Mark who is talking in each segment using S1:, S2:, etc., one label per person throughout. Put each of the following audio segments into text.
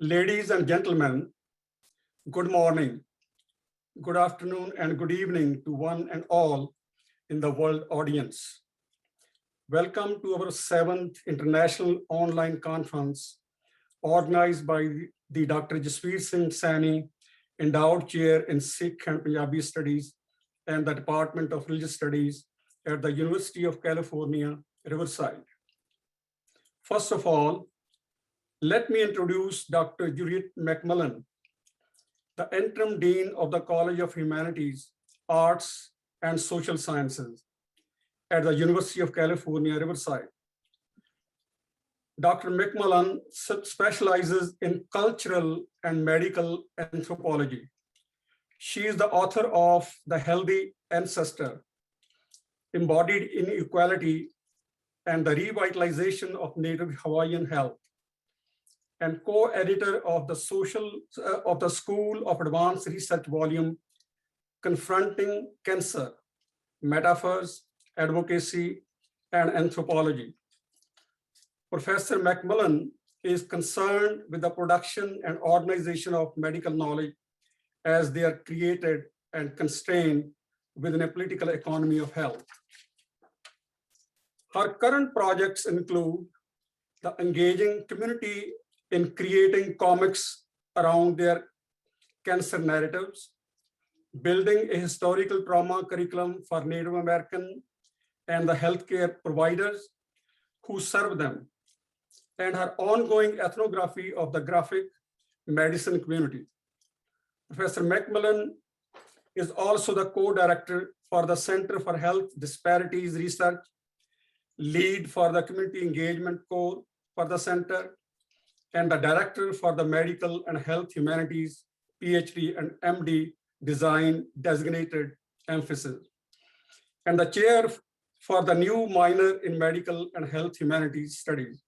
S1: Ladies and gentlemen, good morning, good afternoon, and good evening to one and all in the world audience. Welcome to our 7th International Online Conference organized by the Dr. Jasbir Singh Saini Endowed Chair in Sikh and Punjabi Studies and the Department of Religious Studies at the University of California, Riverside. First of all, let me introduce Dr. Juliet McMullin, the Interim Dean of the College of Humanities, Arts, and Social Sciences at the University of California, Riverside. Dr. McMullin specializes in cultural and medical anthropology. She is the author of The Healthy Ancestor, Embodied Inequality, and the Revitalization of Native Hawaiian Health, and co-editor of the School of Advanced Research volume, Confronting Cancer, Metaphors, Advocacy, and Anthropology. Professor McMullin is concerned with the production and organization of medical knowledge as they are created and constrained within a political economy of health. Her current projects include the engaging community in creating comics around their cancer narratives, building a historical trauma curriculum for Native American and the healthcare providers who serve them, and her ongoing ethnography of the graphic medicine community. Professor McMullin is also the co-director for the Center for Health Disparities Research, lead for the Community Engagement Core for the center, and the director for the Medical and Health Humanities PhD and MD Design Designated Emphasis, and the chair for the new minor in Medical and Health Humanities Studies.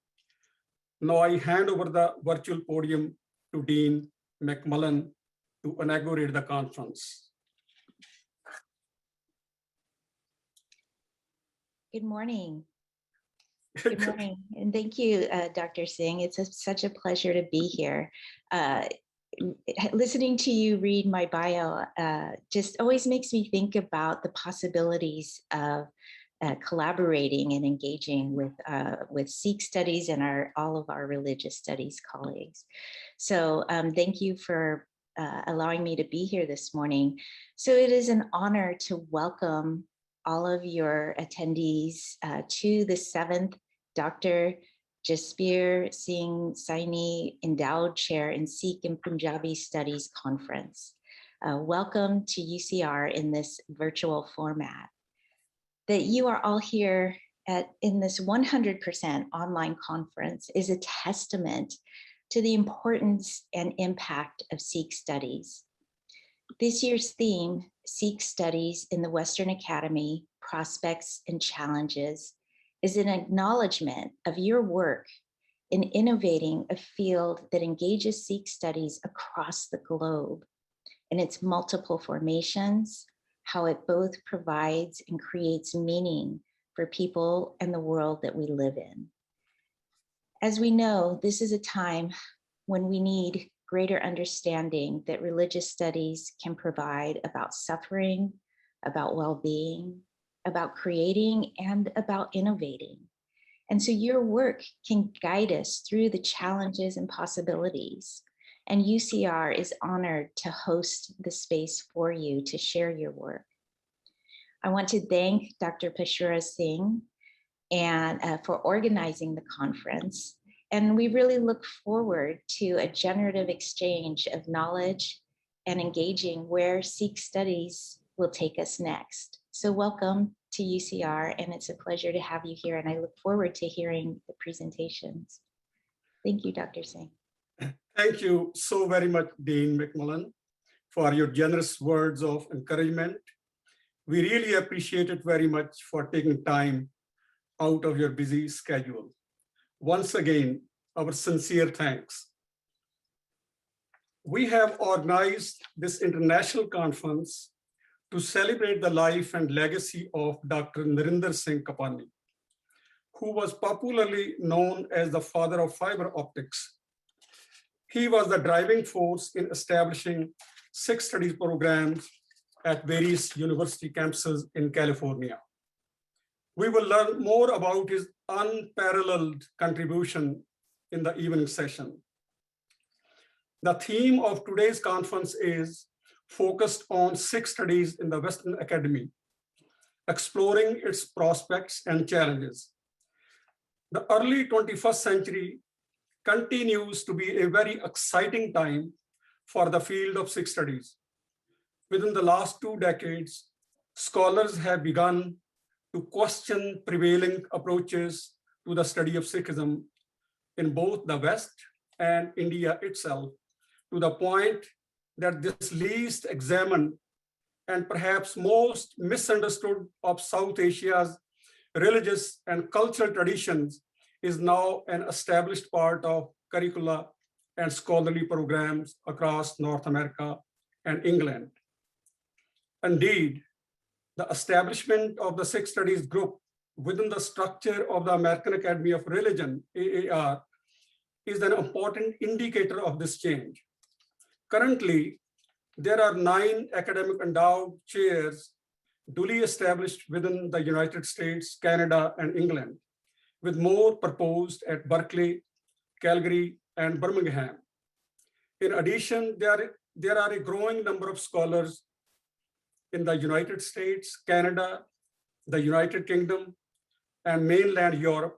S1: Now I hand over the virtual podium to Dean McMullin to inaugurate the conference.
S2: Good morning. Good morning, and thank you, Dr. Singh. It's such a pleasure to be here. Listening to you read my bio just always makes me think about the possibilities of collaborating and engaging with Sikh Studies and all of our religious studies colleagues. So thank you for allowing me to be here this morning. So it is an honor to welcome all of your attendees to the 7th Dr. Jasbir Singh Saini Endowed Chair in Sikh and Punjabi Studies Conference. Welcome to UCR in this virtual format. That you are all here in this 100% online conference is a testament to the importance and impact of Sikh studies. This year's theme, Sikh Studies in the Western Academy, Prospects and Challenges, is an acknowledgement of your work in innovating a field that engages Sikh studies across the globe in its multiple formations, how it both provides and creates meaning for people and the world that we live in. As we know, this is a time when we need greater understanding that religious studies can provide about suffering, about well-being, about creating, and about innovating. And so your work can guide us through the challenges and possibilities. And UCR is honored to host the space for you to share your work. I want to thank Dr. Pashura Singh for organizing the conference. And we really look forward to a generative exchange of knowledge and engaging where Sikh studies will take us next. So welcome to UCR, and it's a pleasure to have you here, and I look forward to hearing the presentations. Thank you, Dr. Singh.
S1: Thank you so very much, Dean McMullin, for your generous words of encouragement. We really appreciate it very much for taking time out of your busy schedule. Once again, our sincere thanks. We have organized this international conference to celebrate the life and legacy of Dr. Narinder Singh Kapani, who was popularly known as the father of fiber optics. He was the driving force in establishing Sikh studies programs at various university campuses in California. We will learn more about his unparalleled contribution in the evening session. The theme of today's conference is focused on Sikh studies in the Western Academy, exploring its prospects and challenges. The early 21st century continues to be a very exciting time for the field of Sikh studies. Within the last 2 decades, scholars have begun to question prevailing approaches to the study of Sikhism in both the West and India itself, to the point that this least examined and perhaps most misunderstood of South Asia's religious and cultural traditions is now an established part of curricula and scholarly programs across North America and England. Indeed, the establishment of the Sikh Studies Group within the structure of the American Academy of Religion, AAR, is an important indicator of this change. Currently, there are 9 academic endowed chairs duly established within the United States, Canada, and England, with more proposed at Berkeley, Calgary, and Birmingham. In addition, there are a growing number of scholars in the United States, Canada, the United Kingdom, and mainland Europe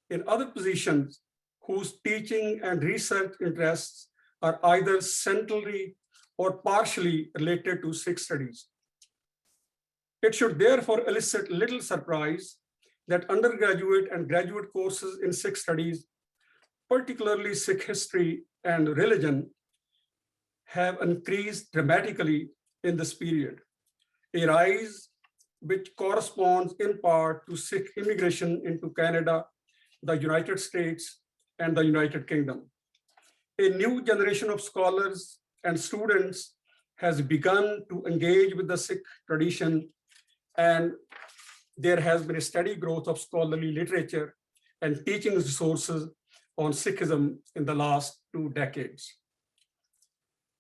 S1: in other positions whose teaching and research interests are either centrally or partially related to Sikh studies. It should therefore elicit little surprise that undergraduate and graduate courses in Sikh studies, particularly Sikh history and religion, have increased dramatically in this period, a rise which corresponds in part to Sikh immigration into Canada, the United States, and the United Kingdom. A new generation of scholars and students has begun to engage with the Sikh tradition, and there has been a steady growth of scholarly literature and teaching resources on Sikhism in the last 2 decades.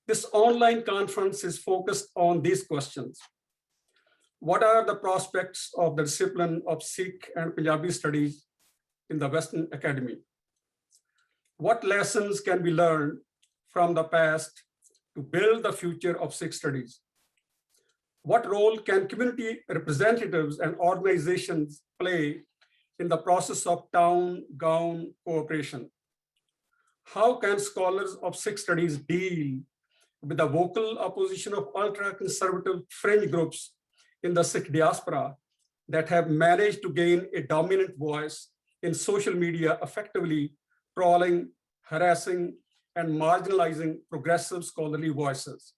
S1: This online conference is focused on these questions. What are the prospects of the discipline of Sikh and Punjabi studies in the Western Academy? What lessons can be learned from the past to build the future of Sikh studies? What role can community representatives and organizations play in the process of town-gown cooperation? How can scholars of Sikh studies deal with the vocal opposition of ultra-conservative fringe groups in the Sikh diaspora that have managed to gain a dominant voice in social media, effectively trawling, harassing, and marginalizing progressive scholarly voices?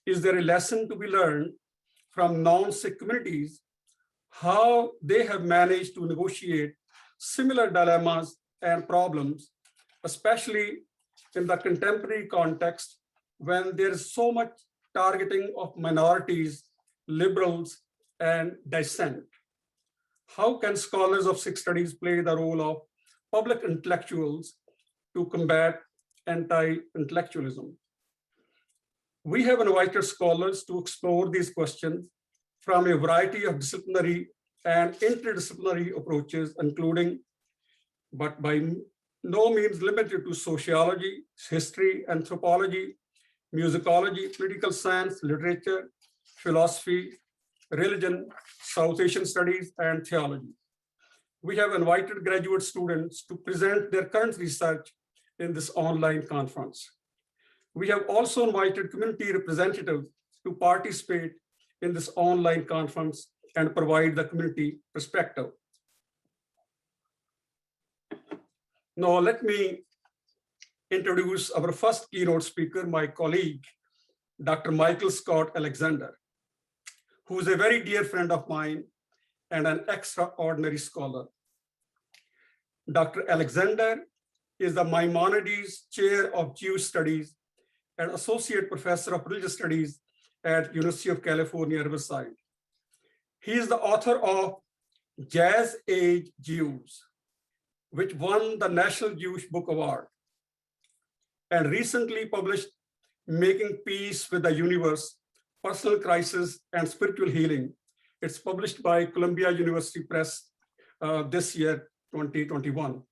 S1: Is there a lesson to be learned from non-Sikh communities, how they have managed to negotiate similar dilemmas and problems, especially in the contemporary context when there is so much targeting of minorities, liberals, and dissent? How can scholars of Sikh studies play the role of public intellectuals to combat anti-intellectualism? We have invited scholars to explore these questions from a variety of disciplinary and interdisciplinary approaches, including, but by no means limited to, sociology, history, anthropology, musicology, political science, literature, philosophy, religion, South Asian studies, and theology. We have invited graduate students to present their current research in this online conference. We have also invited community representatives to participate in this online conference and provide the community perspective. Now, let me introduce our first keynote speaker, my colleague, Dr. Michael Scott Alexander, who is a very dear friend of mine and an extraordinary scholar. Dr. Alexander is the Maimonides Chair of Jewish Studies and Associate Professor of Religious Studies at University of California, Riverside. He is the author of Jazz Age Jews, which won the National Jewish Book Award. and recently published Making Peace with the Universe, Personal Crisis and Spiritual Healing. It's published by Columbia University Press this year, 2021.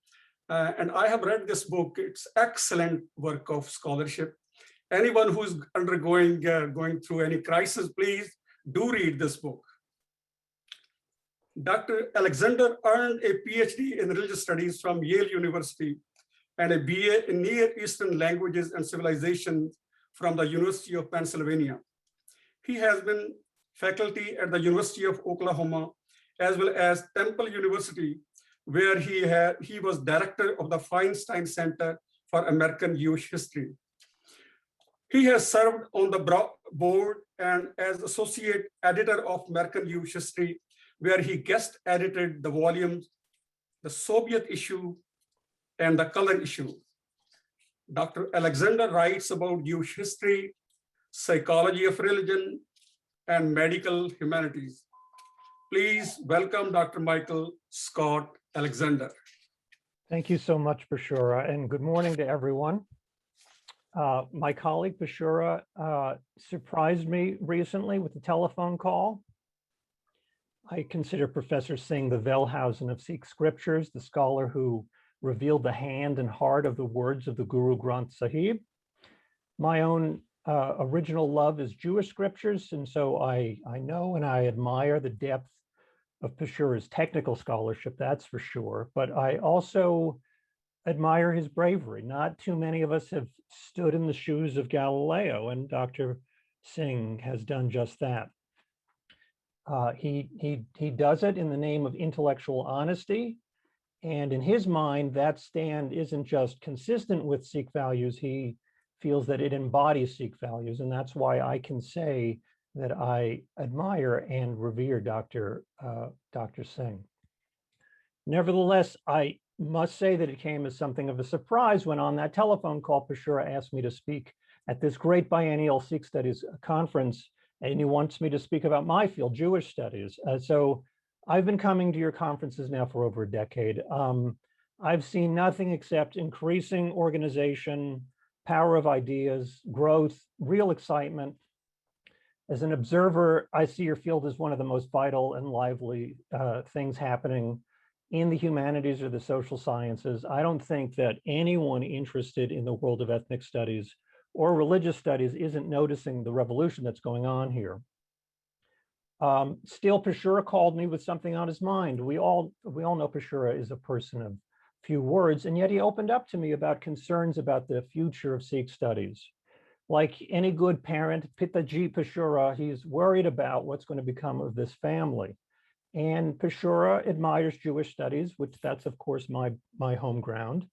S1: And I have read this book. It's excellent work of scholarship. Anyone who's going through any crisis, please do read this book. Dr. Alexander earned a PhD in religious studies from Yale University and a BA in Near Eastern Languages and Civilizations from the University of Pennsylvania. He has been faculty at the University of Oklahoma, as well as Temple University, where he was director of the Feinstein Center for American Jewish History. He has served on the board and as associate editor of American Jewish History, where he guest edited the volumes, The Soviet Issue and The Color Issue. Dr. Alexander writes about Jewish history, psychology of religion, and medical humanities. Please welcome Dr. Michael Scott Alexander.
S3: Thank you so much, Bashura, and good morning to everyone. My colleague Bashura surprised me recently with a telephone call. I consider Professor Singh the Wellhausen of Sikh scriptures, the scholar who revealed the hand and heart of the words of the Guru Granth Sahib. My own original love is Jewish scriptures, and so I know and I admire the depth of Bashura's technical scholarship, that's for sure, but I also admire his bravery. Not too many of us have stood in the shoes of Galileo, and Dr. Singh has done just that. He does it in the name of intellectual honesty, and in his mind, that stand isn't just consistent with Sikh values, he feels that it embodies Sikh values, and that's why I can say that I admire and revere Dr. Singh. Nevertheless, I must say that it came as something of a surprise when on that telephone call, Bashura asked me to speak at this great biennial Sikh Studies Conference, and he wants me to speak about my field, Jewish studies. So I've been coming to your conferences now for over a decade. I've seen nothing except increasing organization, power of ideas, growth, real excitement. As an observer, I see your field as one of the most vital and lively things happening in the humanities or the social sciences. I don't think that anyone interested in the world of ethnic studies or religious studies isn't noticing the revolution that's going on here. Still, Bashura called me with something on his mind. We all know Bashura is a person of few words, and yet he opened up to me about concerns about the future of Sikh studies. Like any good parent, Pitaji Bashura, he's worried about what's going to become of this family. And Bashura admires Jewish studies, which that's of course my home ground.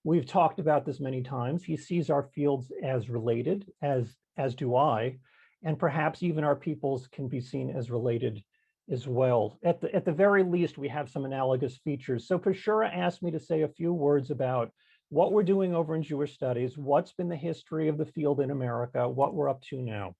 S3: We've talked about this many times. He sees our fields as related, as do I, and perhaps even our peoples can be seen as related as well. At the very least, we have some analogous features. So Bashura asked me to say a few words about what we're doing over in Jewish studies, what's been the history of the field in America, what we're up to now.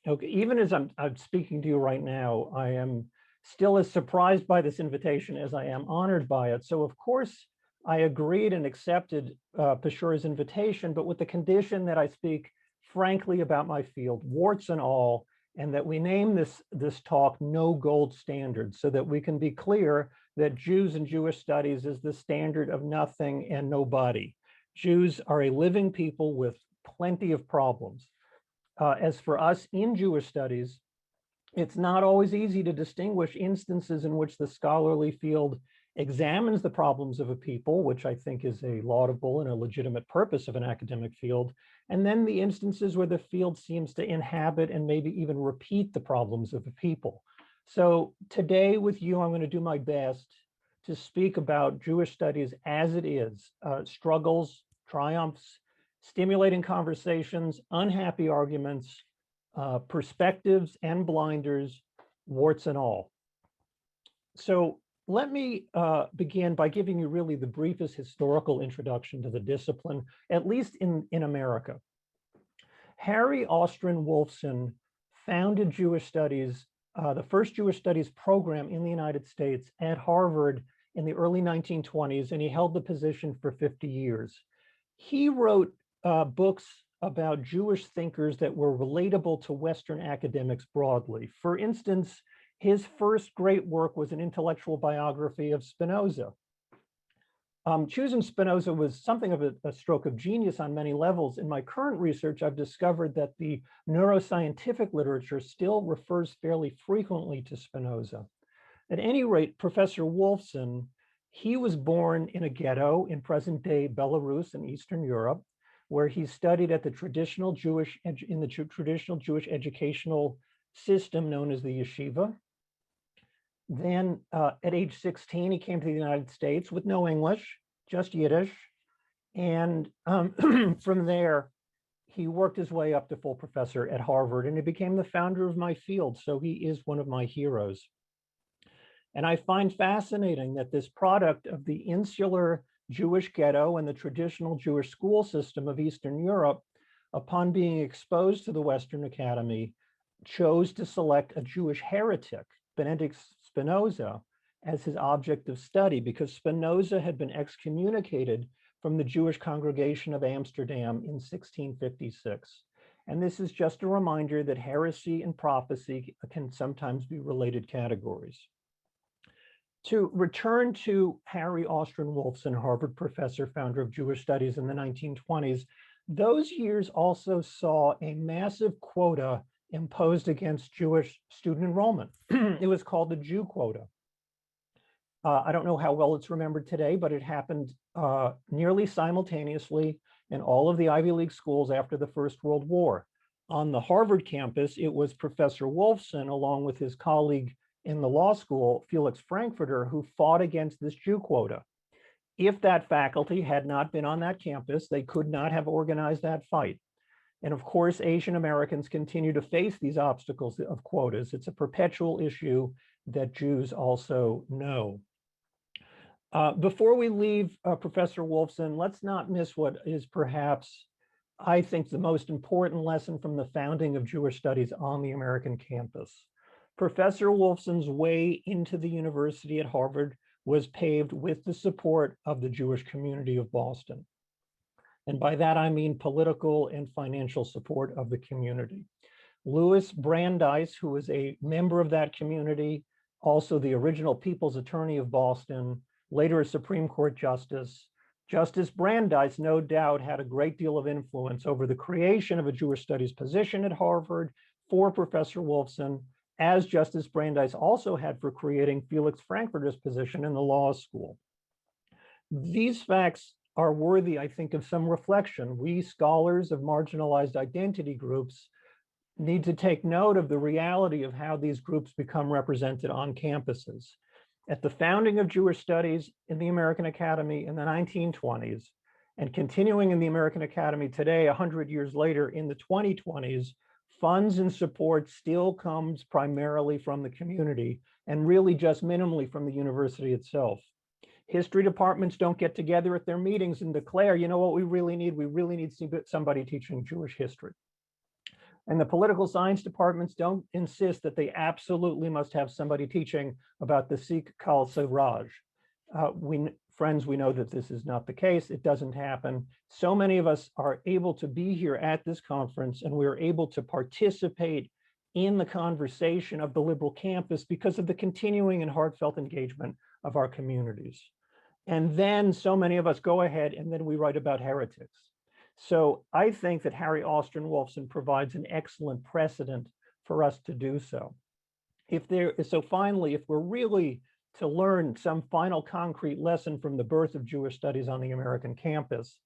S3: Okay, even as I'm speaking to you right now, I am still as surprised by this invitation as I am honored by it. So of course, I agreed and accepted Bashura's invitation, but with the condition that I speak frankly about my field, warts and all, and that we name this talk No Gold Standard, so that we can be clear that Jews and Jewish studies is the standard of nothing and nobody. Jews are a living people with plenty of problems. As for us in Jewish studies, it's not always easy to distinguish instances in which the scholarly field examines the problems of a people, which I think is a laudable and a legitimate purpose of an academic field, and then the instances where the field seems to inhabit and maybe even repeat the problems of a people. So today with you, I'm going to do my best to speak about Jewish studies as it is, struggles, triumphs, stimulating conversations, unhappy arguments, perspectives and blinders, warts and all. So let me begin by giving you really the briefest historical introduction to the discipline, at least in America. Harry Austen Wolfson founded Jewish studies, the first Jewish studies program in the United States at Harvard in the early 1920s, and he held the position for 50 years. He wrote books about Jewish thinkers that were relatable to Western academics broadly. For instance, his first great work was an intellectual biography of Spinoza. Choosing Spinoza was something of a stroke of genius on many levels. In my current research, I've discovered that the neuroscientific literature still refers fairly frequently to Spinoza. At any rate, Professor Wolfson, he was born in a ghetto in present-day Belarus in Eastern Europe, where he studied at the traditional Jewish educational system known as the yeshiva. Then at age 16, he came to the United States with no English, just Yiddish. And from there, he worked his way up to full professor at Harvard, and he became the founder of my field. So he is one of my heroes. And I find fascinating that this product of the insular Jewish ghetto and the traditional Jewish school system of Eastern Europe, upon being exposed to the Western Academy, chose to select a Jewish heretic, Benedict Spinoza, as his object of study, because Spinoza had been excommunicated from the Jewish congregation of Amsterdam in 1656. And this is just a reminder that heresy and prophecy can sometimes be related categories. To return to Harry Austen Wolfson, Harvard professor, founder of Jewish Studies in the 1920s, those years also saw a massive quota imposed against Jewish student enrollment. It was called the Jew quota. I don't know how well it's remembered today, but it happened nearly simultaneously in all of the Ivy League schools after the First World War. On the Harvard campus, it was Professor Wolfson, along with his colleague in the law school, Felix Frankfurter, who fought against this Jew quota. If that faculty had not been on that campus, they could not have organized that fight. And of course, Asian Americans continue to face these obstacles of quotas. It's a perpetual issue that Jews also know. Before we leave Professor Wolfson, let's not miss what is perhaps, I think, the most important lesson from the founding of Jewish Studies on the American campus. Professor Wolfson's way into the university at Harvard was paved with the support of the Jewish community of Boston. And by that, I mean political and financial support of the community. Louis Brandeis, who was a member of that community, also the original People's Attorney of Boston, later a Supreme Court Justice, Justice Brandeis no doubt had a great deal of influence over the creation of a Jewish Studies position at Harvard for Professor Wolfson, as Justice Brandeis also had for creating Felix Frankfurter's position in the law school. These facts are worthy, I think, of some reflection. We scholars of marginalized identity groups need to take note of the reality of how these groups become represented on campuses. At the founding of Jewish Studies in the American Academy in the 1920s, and continuing in the American Academy today, 100 years later in the 2020s, funds and support still comes primarily from the community and really just minimally from the university itself. History departments don't get together at their meetings and declare, you know what we really need? We really need somebody teaching Jewish history. And the political science departments don't insist that they absolutely must have somebody teaching about the Sikh Kal Siraj. Friends, we know that this is not the case. It doesn't happen. So many of us are able to be here at this conference, and we're able to participate in the conversation of the liberal campus because of the continuing and heartfelt engagement of our communities. And then so many of us go ahead and then we write about heretics. So I think that Harry Austen Wolfson provides an excellent precedent for us to do so. Finally, if we're really to learn some final concrete lesson from the birth of Jewish Studies on the American campus,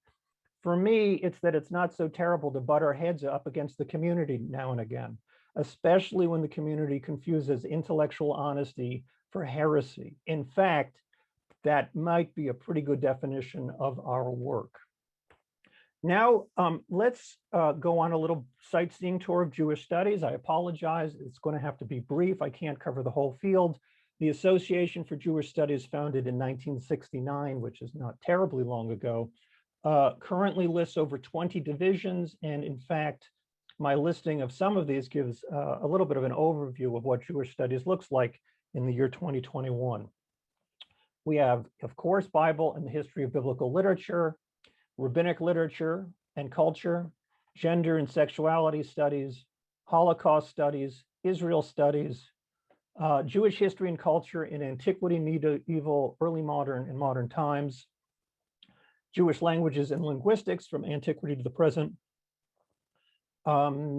S3: for me, it's that it's not so terrible to butt our heads up against the community now and again, especially when the community confuses intellectual honesty for heresy. In fact, that might be a pretty good definition of our work. Now, let's go on a little sightseeing tour of Jewish Studies. I apologize, it's going to have to be brief. I can't cover the whole field. The Association for Jewish Studies, founded in 1969, which is not terribly long ago, currently lists over 20 divisions. And in fact, my listing of some of these gives a little bit of an overview of what Jewish Studies looks like in the year 2021. We have, of course, Bible and the history of biblical literature, rabbinic literature and culture, gender and sexuality studies, Holocaust studies, Israel studies, Jewish history and culture in antiquity, medieval, early modern, and modern times, Jewish languages and linguistics from antiquity to the present,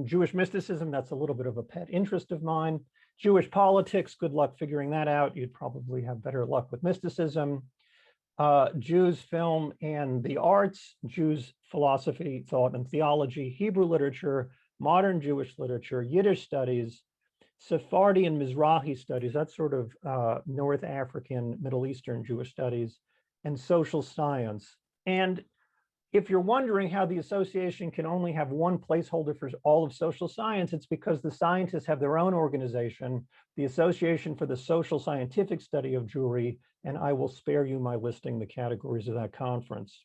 S3: Jewish mysticism, that's a little bit of a pet interest of mine, Jewish politics, good luck figuring that out. You'd probably have better luck with mysticism. Jews, film and the arts, Jews, philosophy, thought and theology, Hebrew literature, modern Jewish literature, Yiddish studies, Sephardi and Mizrahi studies, that's sort of North African, Middle Eastern Jewish studies, and social science. And if you're wondering how the association can only have one placeholder for all of social science, it's because the scientists have their own organization, the Association for the Social Scientific Study of Jewry, and I will spare you my listing the categories of that conference.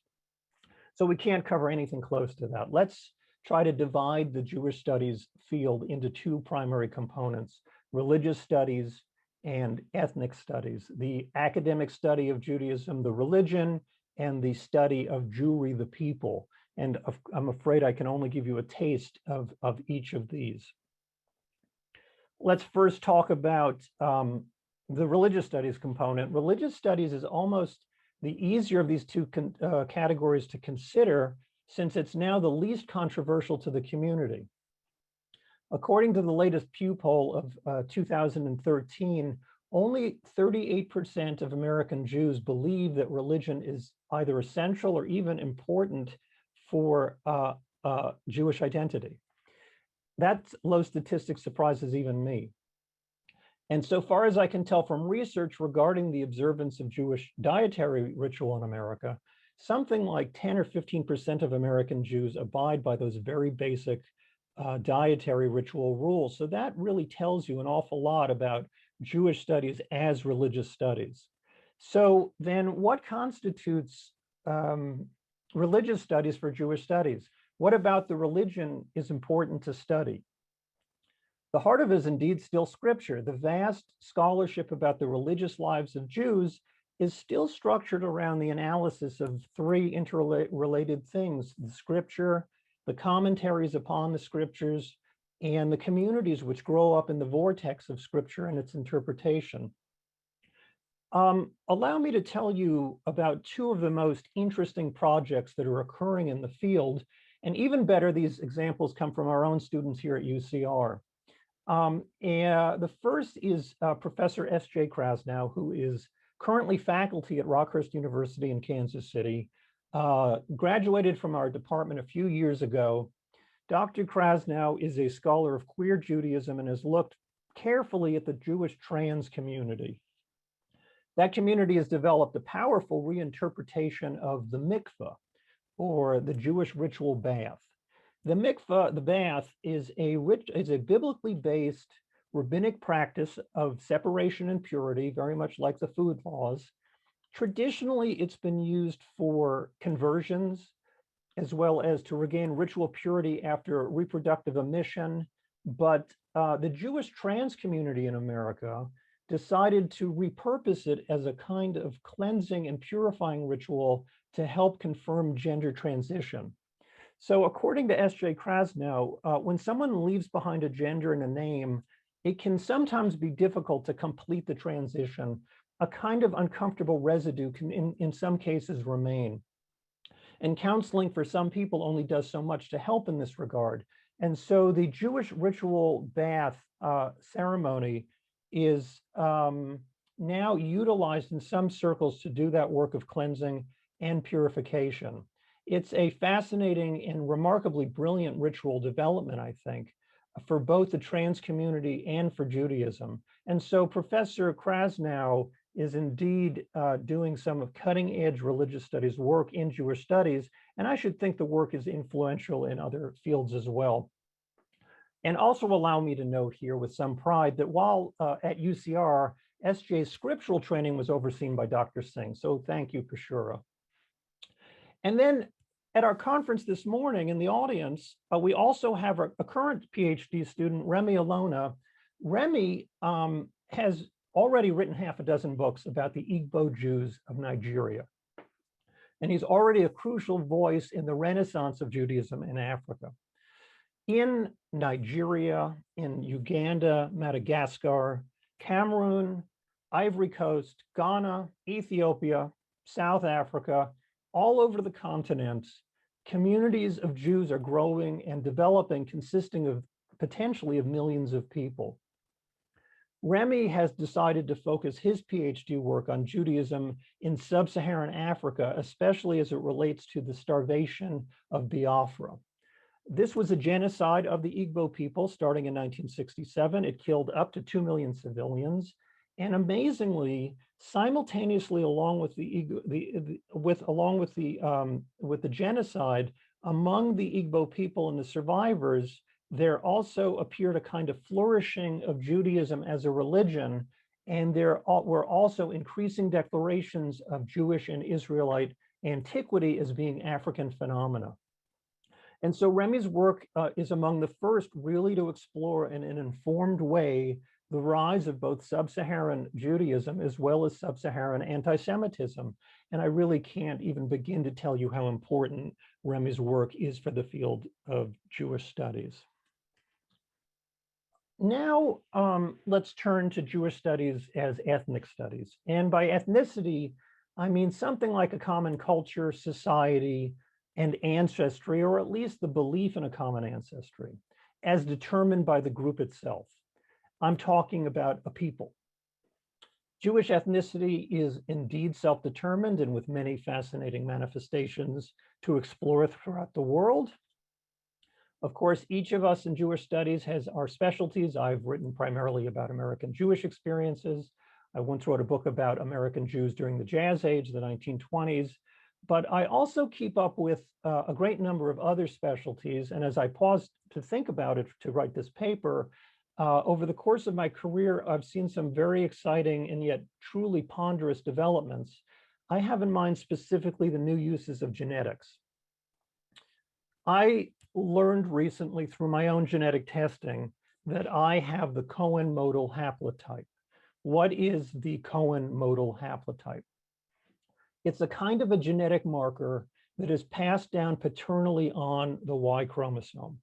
S3: So we can't cover anything close to that. Let's try to divide the Jewish studies field into two primary components, religious studies and ethnic studies, the academic study of Judaism, the religion, and the study of Jewry, the people. And I'm afraid I can only give you a taste of each of these. Let's first talk about the religious studies component. Religious studies is almost the easier of these two categories to consider, since it's now the least controversial to the community. According to the latest Pew poll of 2013, only 38% of American Jews believe that religion is either essential or even important for Jewish identity. That low statistic surprises even me. And so far as I can tell from research regarding the observance of Jewish dietary ritual in America, something like 10 or 15% of American Jews abide by those very basic dietary ritual rules. So that really tells you an awful lot about Jewish studies as religious studies. So then what constitutes religious studies for Jewish studies? What about the religion is important to study? The heart of it is indeed still scripture. The vast scholarship about the religious lives of Jews is still structured around the analysis of three interrelated things: the scripture, the commentaries upon the scriptures, and the communities which grow up in the vortex of scripture and its interpretation. Allow me to tell you about two of the most interesting projects that are occurring in the field. And even better, these examples come from our own students here at UCR. The first is Professor S.J. Krasnow, who is currently faculty at Rockhurst University in Kansas City, graduated from our department a few years ago. Dr. Krasnow is a scholar of queer Judaism and has looked carefully at the Jewish trans community. That community has developed a powerful reinterpretation of the mikveh, or the Jewish ritual bath. The mikveh, the bath, is a biblically based rabbinic practice of separation and purity, very much like the food laws. Traditionally, it's been used for conversions, as well as to regain ritual purity after reproductive emission. But the Jewish trans community in America decided to repurpose it as a kind of cleansing and purifying ritual to help confirm gender transition. So according to S.J. Krasnow, when someone leaves behind a gender and a name, it can sometimes be difficult to complete the transition. A kind of uncomfortable residue can, in some cases, remain. And counseling for some people only does so much to help in this regard. And so the Jewish ritual bath ceremony is now utilized in some circles to do that work of cleansing and purification. It's a fascinating and remarkably brilliant ritual development, I think, for both the trans community and for Judaism. And so Professor Krasnow is indeed doing some cutting edge religious studies work in Jewish studies. And I should think the work is influential in other fields as well. And also allow me to note here with some pride that while at UCR, SJ's scriptural training was overseen by Dr. Singh. So thank you, Pashura. And then at our conference this morning in the audience, we also have a current PhD student, Remy Alona. Remy has already written half a dozen books about the Igbo Jews of Nigeria. And he's already a crucial voice in the renaissance of Judaism in Africa. In Nigeria, in Uganda, Madagascar, Cameroon, Ivory Coast, Ghana, Ethiopia, South Africa, all over the continent, communities of Jews are growing and developing, consisting of potentially of millions of people. Remy has decided to focus his PhD work on Judaism in sub-Saharan Africa, especially as it relates to the starvation of Biafra. This was a genocide of the Igbo people starting in 1967. It killed up to 2 million civilians. And amazingly, simultaneously, along with the genocide, among the Igbo people and the survivors, there also appeared a kind of flourishing of Judaism as a religion, and there were also increasing declarations of Jewish and Israelite antiquity as being African phenomena. And so Remy's work is among the first really to explore in an informed way the rise of both sub-Saharan Judaism as well as sub-Saharan anti-Semitism. And I really can't even begin to tell you how important Remy's work is for the field of Jewish studies. Now, let's turn to Jewish studies as ethnic studies. And by ethnicity, I mean something like a common culture, society, and ancestry, or at least the belief in a common ancestry, as determined by the group itself. I'm talking about a people. Jewish ethnicity is indeed self-determined and with many fascinating manifestations to explore throughout the world. Of course, each of us in Jewish studies has our specialties. I've written primarily about American Jewish experiences. I once wrote a book about American Jews during the Jazz Age, the 1920s. But I also keep up with a great number of other specialties. And as I paused to think about it to write this paper, over the course of my career, I've seen some very exciting and yet truly ponderous developments. I have in mind specifically the new uses of genetics. I learned recently through my own genetic testing that I have the Cohen modal haplotype. What is the Cohen modal haplotype? It's a kind of a genetic marker that is passed down paternally on the Y chromosome.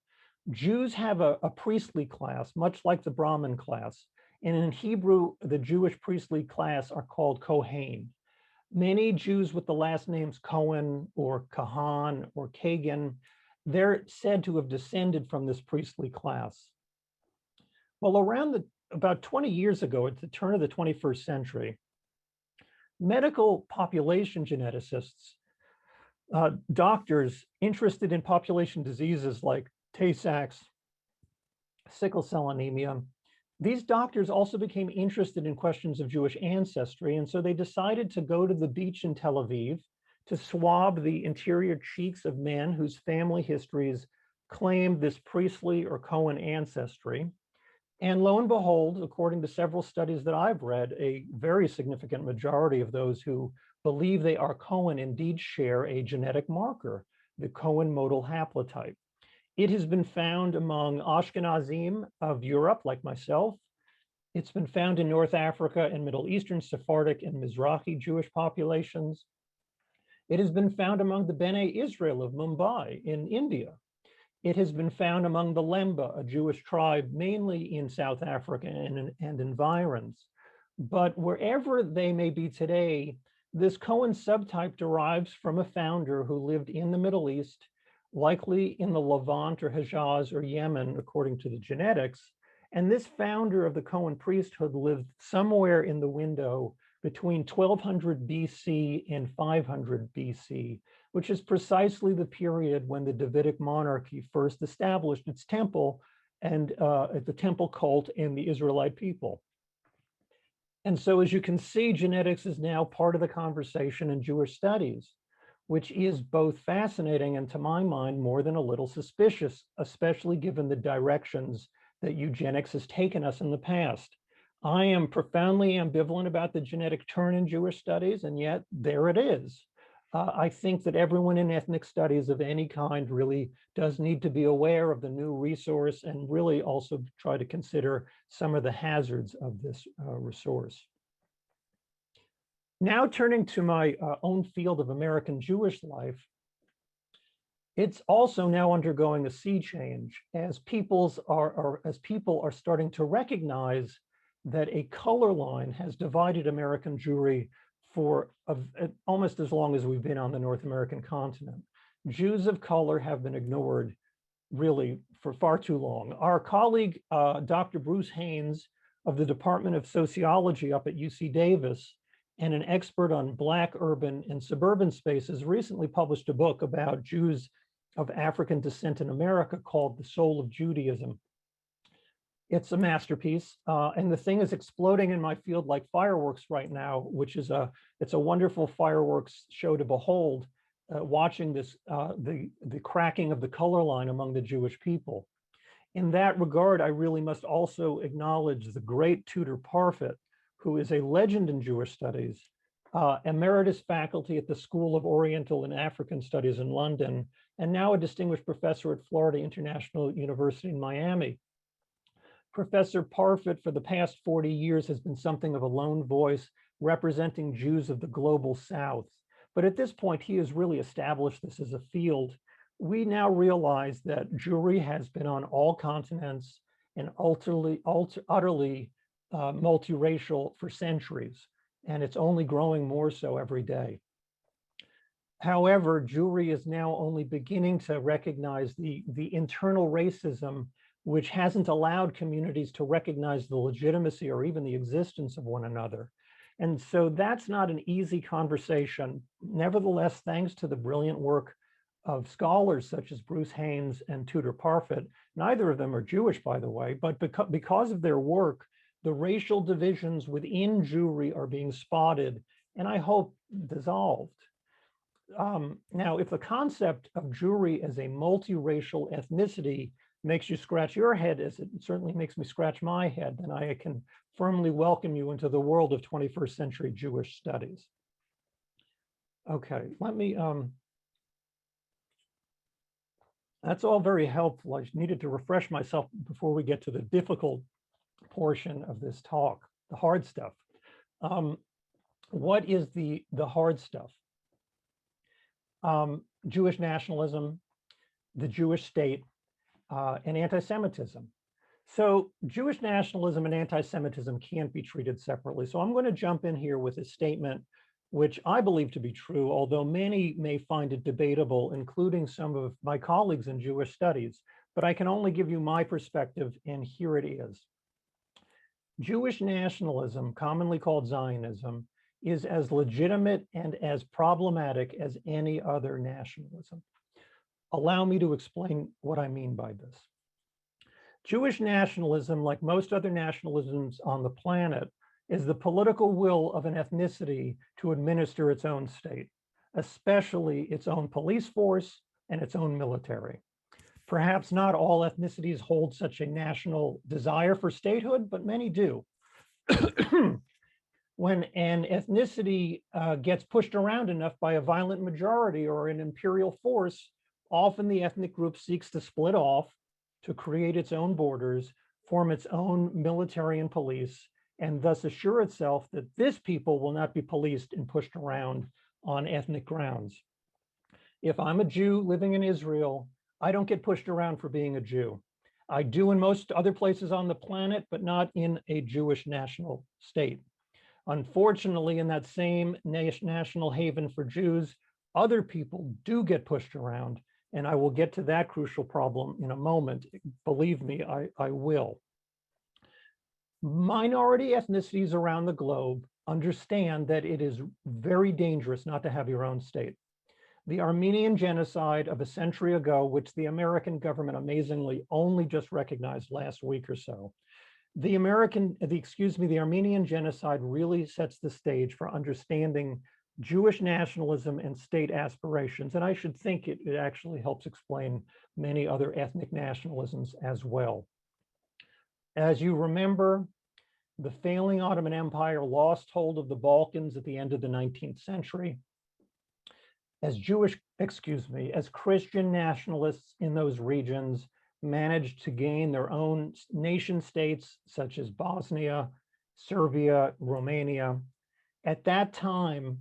S3: Jews have a priestly class, much like the Brahmin class. And in Hebrew, the Jewish priestly class are called Kohen. Many Jews with the last names Cohen or Kahan or Kagan, they're said to have descended from this priestly class. Well, about 20 years ago, at the turn of the 21st century, medical population geneticists, doctors interested in population diseases like Tay-Sachs, sickle cell anemia, these doctors also became interested in questions of Jewish ancestry. And so they decided to go to the beach in Tel Aviv to swab the interior cheeks of men whose family histories claimed this priestly or Cohen ancestry. And lo and behold, according to several studies that I've read, a very significant majority of those who believe they are Cohen indeed share a genetic marker, the Cohen modal haplotype. It has been found among Ashkenazim of Europe, like myself. It's been found in North Africa and Middle Eastern Sephardic and Mizrahi Jewish populations. It has been found among the Bene Israel of Mumbai in India. It has been found among the Lemba, a Jewish tribe mainly in South Africa and environs. But wherever they may be today, this Cohen subtype derives from a founder who lived in the Middle East, likely in the Levant or Hejaz or Yemen, according to the genetics. And this founder of the Cohen priesthood lived somewhere in the window between 1200 BC and 500 BC, which is precisely the period when the Davidic monarchy first established its temple and the temple cult and the Israelite people. And so, as you can see, genetics is now part of the conversation in Jewish studies, which is both fascinating and, to my mind, more than a little suspicious, especially given the directions that eugenics has taken us in the past. I am profoundly ambivalent about the genetic turn in Jewish studies, and yet there it is. I think that everyone in ethnic studies of any kind really does need to be aware of the new resource and really also try to consider some of the hazards of this resource. Now turning to my own field of American Jewish life, it's also now undergoing a sea change as people are starting to recognize that a color line has divided American Jewry for almost as long as we've been on the North American continent. Jews of color have been ignored really for far too long. Our colleague, Dr. Bruce Haynes of the Department of Sociology up at UC Davis, and an expert on Black urban and suburban spaces, recently published a book about Jews of African descent in America called The Soul of Judaism. It's a masterpiece, and the thing is exploding in my field like fireworks right now, which is it's a wonderful fireworks show to behold, watching this, the cracking of the color line among the Jewish people. In that regard, I really must also acknowledge the great Tudor Parfit, who is a legend in Jewish studies, emeritus faculty at the School of Oriental and African Studies in London, and now a distinguished professor at Florida International University in Miami. Professor Parfit for the past 40 years has been something of a lone voice representing Jews of the global South. But at this point, he has really established this as a field. We now realize that Jewry has been on all continents and utterly multiracial for centuries, and it's only growing more so every day. However, Jewry is now only beginning to recognize the internal racism which hasn't allowed communities to recognize the legitimacy or even the existence of one another. And so that's not an easy conversation. Nevertheless, thanks to the brilliant work of scholars such as Bruce Haynes and Tudor Parfit, neither of them are Jewish, by the way, but because of their work, the racial divisions within Jewry are being spotted and I hope dissolved. Now, if the concept of Jewry as a multiracial ethnicity makes you scratch your head, as it certainly makes me scratch my head, then I can firmly welcome you into the world of 21st century Jewish studies. Okay, let me, that's all very helpful. I just needed to refresh myself before we get to the difficult portion of this talk, the hard stuff. What is the hard stuff? Jewish nationalism, the Jewish state, and anti-Semitism. So Jewish nationalism and anti-Semitism can't be treated separately. So I'm going to jump in here with a statement which I believe to be true, although many may find it debatable, including some of my colleagues in Jewish studies, but I can only give you my perspective, and here it is. Jewish nationalism, commonly called Zionism, is as legitimate and as problematic as any other nationalism. Allow me to explain what I mean by this. Jewish nationalism, like most other nationalisms on the planet, is the political will of an ethnicity to administer its own state, especially its own police force and its own military. Perhaps not all ethnicities hold such a national desire for statehood, but many do. When an ethnicity gets pushed around enough by a violent majority or an imperial force, often the ethnic group seeks to split off to create its own borders, form its own military and police, and thus assure itself that this people will not be policed and pushed around on ethnic grounds. If I'm a Jew living in Israel, I don't get pushed around for being a Jew. I do in most other places on the planet, but not in a Jewish national state. Unfortunately, in that same national haven for Jews, other people do get pushed around, and I will get to that crucial problem in a moment. Believe me, I will. Minority ethnicities around the globe understand that it is very dangerous not to have your own state. The Armenian genocide of a century ago, which the American government amazingly only just recognized last week or so, the Armenian genocide really sets the stage for understanding Jewish nationalism and state aspirations. And I should think it actually helps explain many other ethnic nationalisms as well. As you remember, the failing Ottoman Empire lost hold of the Balkans at the end of the 19th century. as as Christian nationalists in those regions managed to gain their own nation states, such as Bosnia, Serbia, Romania. At that time,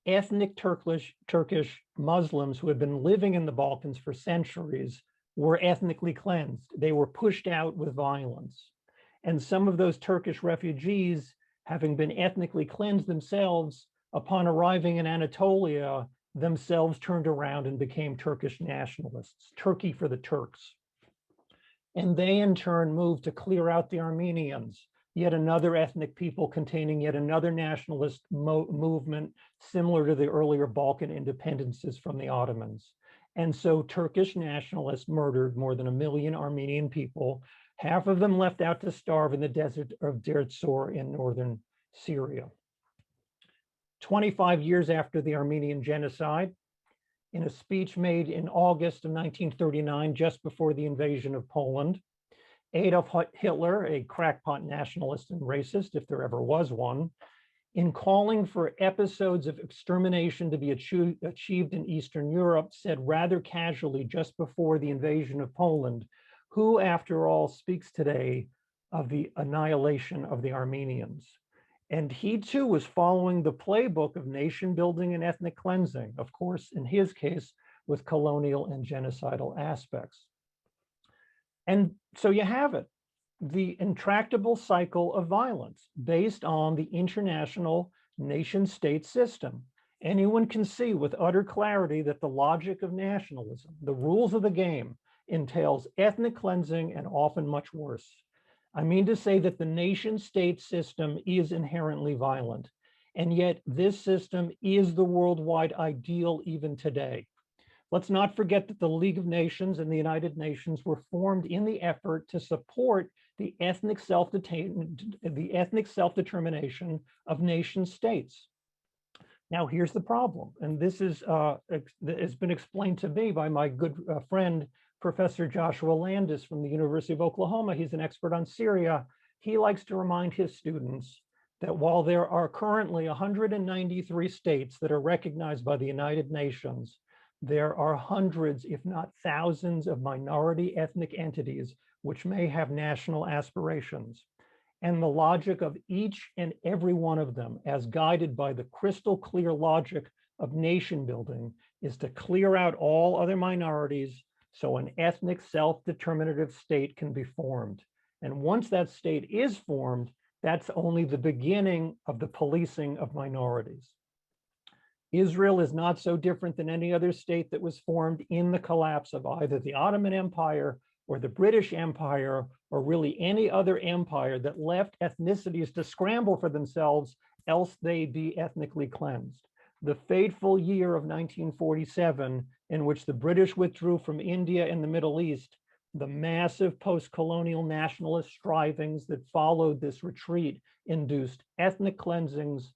S3: ethnic Turkish Muslims who had been living in the Balkans for centuries were ethnically cleansed. They were pushed out with violence. And some of those Turkish refugees, having been ethnically cleansed themselves, upon arriving in Anatolia, themselves turned around and became Turkish nationalists, Turkey for the Turks. And they in turn moved to clear out the Armenians, yet another ethnic people containing yet another nationalist movement similar to the earlier Balkan independences from the Ottomans. And so Turkish nationalists murdered more than 1 million Armenian people, half of them left out to starve in the desert of Deir ez-Zor in northern Syria. 25 years after the Armenian genocide, in a speech made in August of 1939, just before the invasion of Poland, Adolf Hitler, a crackpot nationalist and racist, if there ever was one, in calling for episodes of extermination to be achieved in Eastern Europe, said rather casually just before the invasion of Poland, who, after all, speaks today of the annihilation of the Armenians? And he too was following the playbook of nation building and ethnic cleansing, of course, in his case, with colonial and genocidal aspects. And so you have it, the intractable cycle of violence based on the international nation-state system. Anyone can see with utter clarity that the logic of nationalism, the rules of the game, entails ethnic cleansing and often much worse. I mean to say that the nation-state system is inherently violent, and yet this system is the worldwide ideal even today. Let's not forget that the League of Nations and the United Nations were formed in the effort to support the ethnic self-determination of nation states. Now, here's the problem, and this is has been explained to me by my good friend, Professor Joshua Landis from the University of Oklahoma. He's an expert on Syria. He likes to remind his students that while there are currently 193 states that are recognized by the United Nations, there are hundreds, if not thousands, of minority ethnic entities which may have national aspirations. And the logic of each and every one of them, as guided by the crystal clear logic of nation building, is to clear out all other minorities so an ethnic self-determinative state can be formed. And once that state is formed, that's only the beginning of the policing of minorities. Israel is not so different than any other state that was formed in the collapse of either the Ottoman Empire or the British Empire, or really any other empire that left ethnicities to scramble for themselves, else they'd be ethnically cleansed. The fateful year of 1947, in which the British withdrew from India and the Middle East, the massive post-colonial nationalist strivings that followed this retreat induced ethnic cleansings,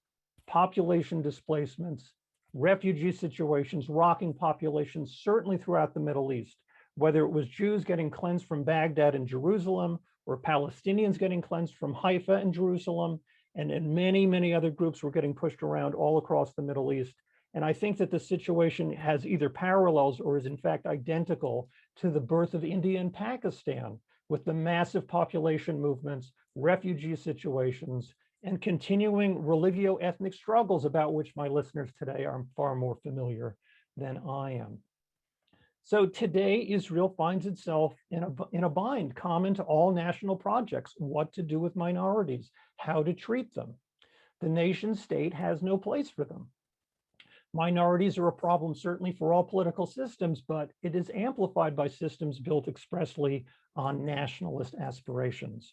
S3: population displacements, refugee situations, rocking populations, certainly throughout the Middle East, whether it was Jews getting cleansed from Baghdad and Jerusalem, or Palestinians getting cleansed from Haifa and Jerusalem, and many, many other groups were getting pushed around all across the Middle East. And I think that the situation has either parallels or is in fact identical to the birth of India and Pakistan, with the massive population movements, refugee situations, and continuing religio-ethnic struggles about which my listeners today are far more familiar than I am. So today, Israel finds itself in a bind common to all national projects: what to do with minorities, how to treat them. The nation state has no place for them. Minorities are a problem certainly for all political systems, but it is amplified by systems built expressly on nationalist aspirations.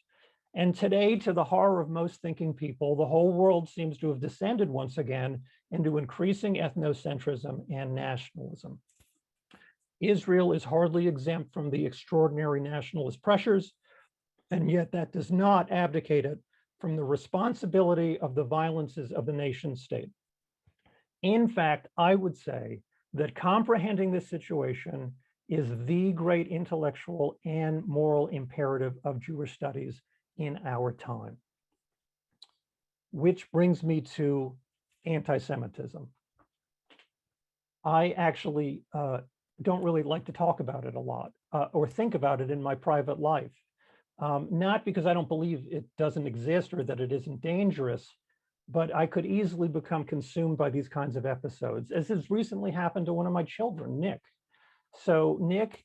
S3: And today, to the horror of most thinking people, the whole world seems to have descended once again into increasing ethnocentrism and nationalism. Israel is hardly exempt from the extraordinary nationalist pressures, and yet that does not abdicate it from the responsibility of the violences of the nation state. In fact, I would say that comprehending this situation is the great intellectual and moral imperative of Jewish studies in our time. Which brings me to anti-Semitism. I actually don't really like to talk about it a lot or think about it in my private life. Not because I don't believe it doesn't exist or that it isn't dangerous, but I could easily become consumed by these kinds of episodes, as has recently happened to one of my children, Nick. So Nick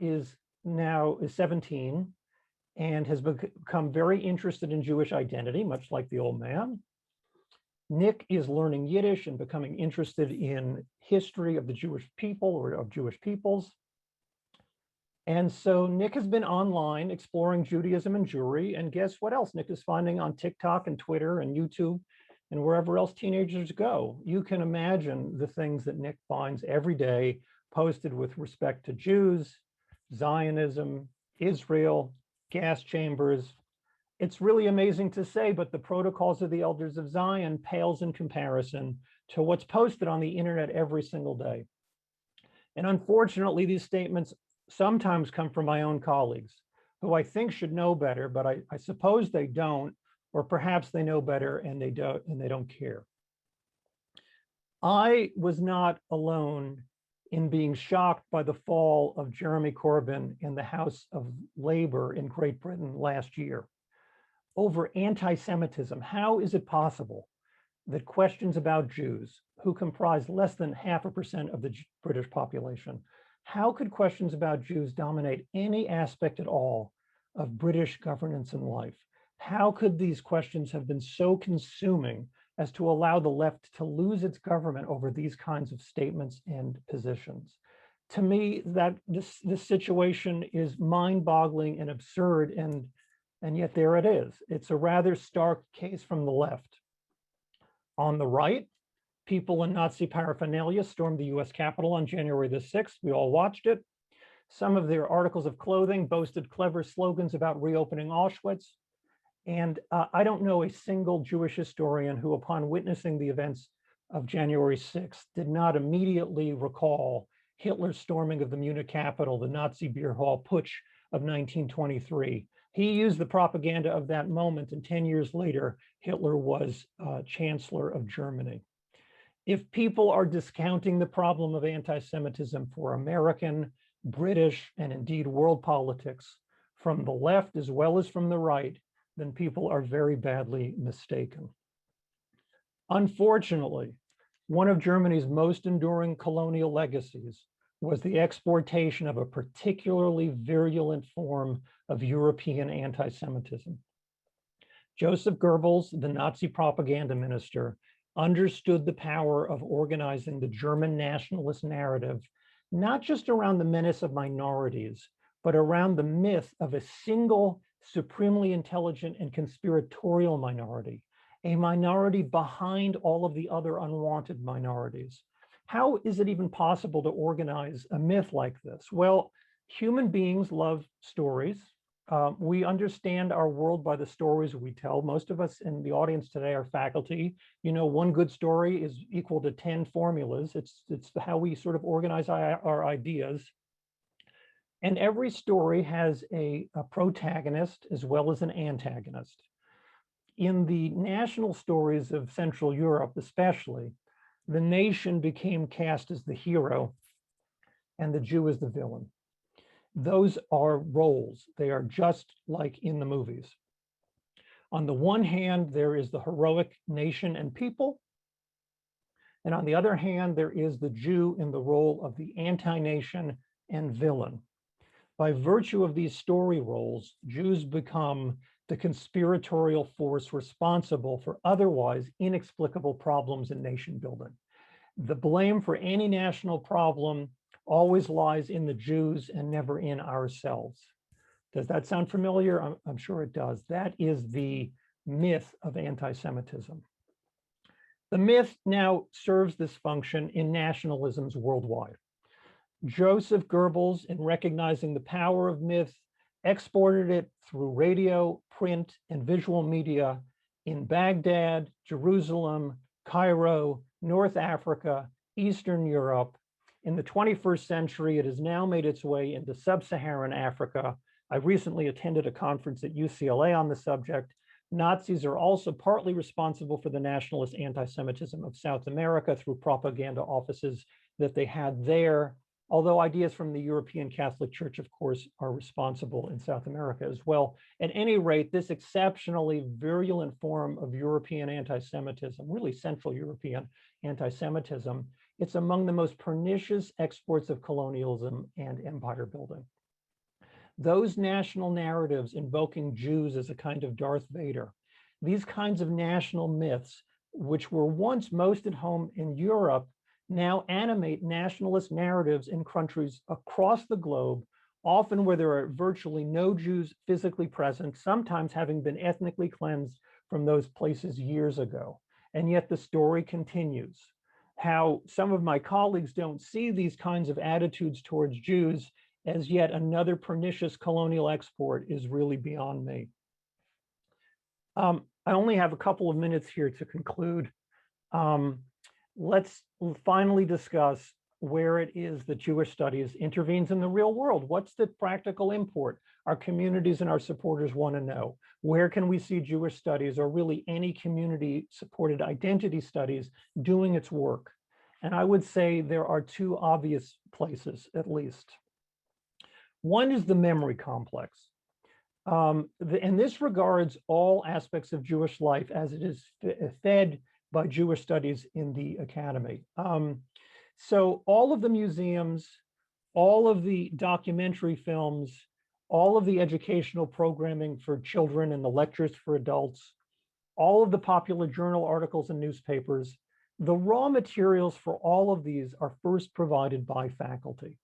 S3: is 17 and has become very interested in Jewish identity, much like the old man. Nick is learning Yiddish and becoming interested in history of the Jewish people or of Jewish peoples. And so Nick has been online exploring Judaism and Jewry, and guess what else Nick is finding on TikTok and Twitter and YouTube and wherever else teenagers go. You can imagine the things that Nick finds every day posted with respect to Jews, Zionism, Israel, gas chambers. It's really amazing to say, but the protocols of the Elders of Zion pales in comparison to what's posted on the internet every single day. And unfortunately, these statements sometimes come from my own colleagues, who I think should know better, but I suppose they don't, or perhaps they know better and they don't care. I was not alone in being shocked by the fall of Jeremy Corbyn in the House of Labour in Great Britain last year over anti-Semitism. How is it possible that questions about Jews, who comprise less than 0.5% of the British population, how could questions about Jews dominate any aspect at all of British governance and life? How could these questions have been so consuming as to allow the left to lose its government over these kinds of statements and positions? To me, that this situation is mind-boggling and absurd, and yet there it is. It's a rather stark case from the left. On the right, people in Nazi paraphernalia stormed the US Capitol on January the 6th. We all watched it. Some of their articles of clothing boasted clever slogans about reopening Auschwitz. And I don't know a single Jewish historian who, upon witnessing the events of January 6th, did not immediately recall Hitler's storming of the Munich Capitol, the Nazi beer hall putsch of 1923. He used the propaganda of that moment, and 10 years later, Hitler was Chancellor of Germany. If people are discounting the problem of anti-Semitism for American, British, and indeed world politics from the left as well as from the right, then people are very badly mistaken. Unfortunately, one of Germany's most enduring colonial legacies was the exportation of a particularly virulent form of European anti-Semitism. Joseph Goebbels, the Nazi propaganda minister, understood the power of organizing the German nationalist narrative, not just around the menace of minorities, but around the myth of a single supremely intelligent and conspiratorial minority, a minority behind all of the other unwanted minorities. How is it even possible to organize a myth like this? Well, human beings love stories. We understand our world by the stories we tell. Most of us in the audience today are faculty. You know, one good story is equal to 10 formulas. It's how we sort of organize our ideas. And every story has a protagonist as well as an antagonist. In the national stories of Central Europe, especially, the nation became cast as the hero and the Jew as the villain. Those are roles. They are just like in the movies. On the one hand, there is the heroic nation and people. And on the other hand, there is the Jew in the role of the anti-nation and villain. By virtue of these story roles, Jews become the conspiratorial force responsible for otherwise inexplicable problems in nation building. The blame for any national problem always lies in the Jews and never in ourselves. Does that sound familiar? I'm sure it does. That is the myth of anti-Semitism. The myth now serves this function in nationalisms worldwide. Joseph Goebbels, in recognizing the power of myth, exported it through radio, print, and visual media in Baghdad, Jerusalem, Cairo, North Africa, Eastern Europe. In the 21st century, it has now made its way into sub-Saharan Africa. I recently attended a conference at UCLA on the subject. Nazis are also partly responsible for the nationalist anti-Semitism of South America through propaganda offices that they had there, although ideas from the European Catholic Church, of course, are responsible in South America as well. At any rate, this exceptionally virulent form of European anti-Semitism, really Central European anti-Semitism, it's among the most pernicious exports of colonialism and empire building. Those national narratives invoking Jews as a kind of Darth Vader, these kinds of national myths, which were once most at home in Europe, now animate nationalist narratives in countries across the globe, often where there are virtually no Jews physically present, sometimes having been ethnically cleansed from those places years ago. And yet the story continues. How some of my colleagues don't see these kinds of attitudes towards Jews as yet another pernicious colonial export is really beyond me. I only have a couple of minutes here to conclude. Let's finally discuss where it is that Jewish studies intervenes in the real world. What's the practical import? Our communities and our supporters want to know. Where can we see Jewish studies, or really any community-supported identity studies, doing its work? And I would say there are two obvious places, at least. One is the memory complex. And this regards all aspects of Jewish life as it is fed by Jewish studies in the academy. So all of the museums, all of the documentary films, all of the educational programming for children and the lectures for adults, all of the popular journal articles and newspapers, the raw materials for all of these are first provided by faculty.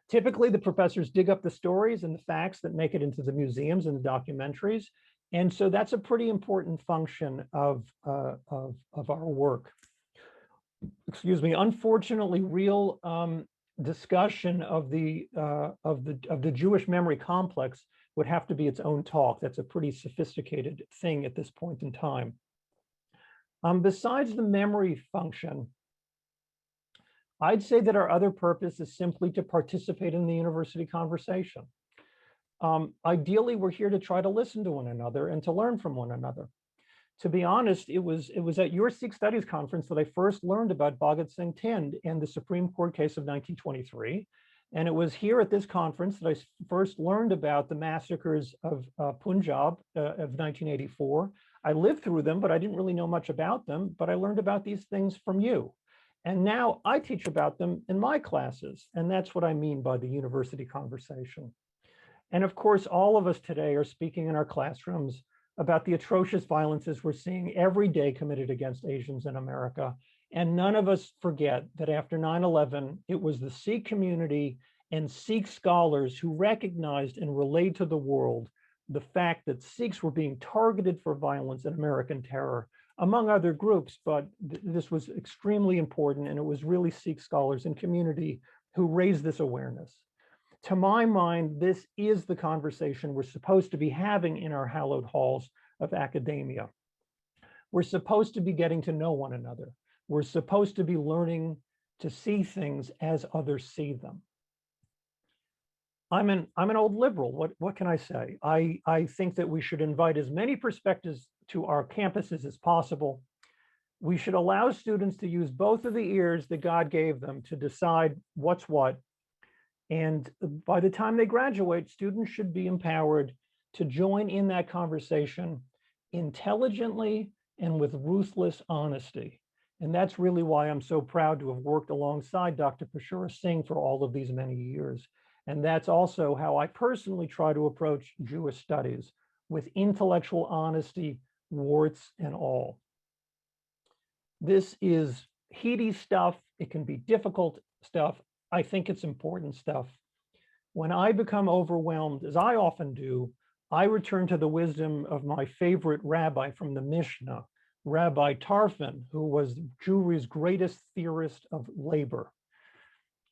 S3: Typically, the professors dig up the stories and the facts that make it into the museums and the documentaries. And so that's a pretty important function of our work. Excuse me. Unfortunately, real discussion of the Jewish memory complex would have to be its own talk. That's a pretty sophisticated thing at this point in time. Besides the memory function, I'd say that our other purpose is simply to participate in the university conversation. Ideally, we're here to try to listen to one another and to learn from one another. To be honest, it was at your Sikh Studies Conference that I first learned about Bhagat Singh Thind and the Supreme Court case of 1923. And it was here at this conference that I first learned about the massacres of Punjab of 1984. I lived through them, but I didn't really know much about them, but I learned about these things from you. And now I teach about them in my classes. And that's what I mean by the university conversation. And of course, all of us today are speaking in our classrooms about the atrocious violences we're seeing every day committed against Asians in America. And none of us forget that after 9/11, it was the Sikh community and Sikh scholars who recognized and relayed to the world the fact that Sikhs were being targeted for violence and American terror, among other groups, but this was extremely important, and it was really Sikh scholars and community who raised this awareness. To my mind, this is the conversation we're supposed to be having in our hallowed halls of academia. We're supposed to be getting to know one another. We're supposed to be learning to see things as others see them. I'm an old liberal. What can I say? I think that we should invite as many perspectives to our campuses as possible. We should allow students to use both of the ears that God gave them to decide what's what. And by the time they graduate, students should be empowered to join in that conversation intelligently and with ruthless honesty. And that's really why I'm so proud to have worked alongside Dr. Pashura Singh for all of these many years. And that's also how I personally try to approach Jewish studies, with intellectual honesty, warts and all. This is heady stuff. It can be difficult stuff. I think it's important stuff. When I become overwhelmed, as I often do, I return to the wisdom of my favorite rabbi from the Mishnah, Rabbi Tarfon, who was Jewry's greatest theorist of labor.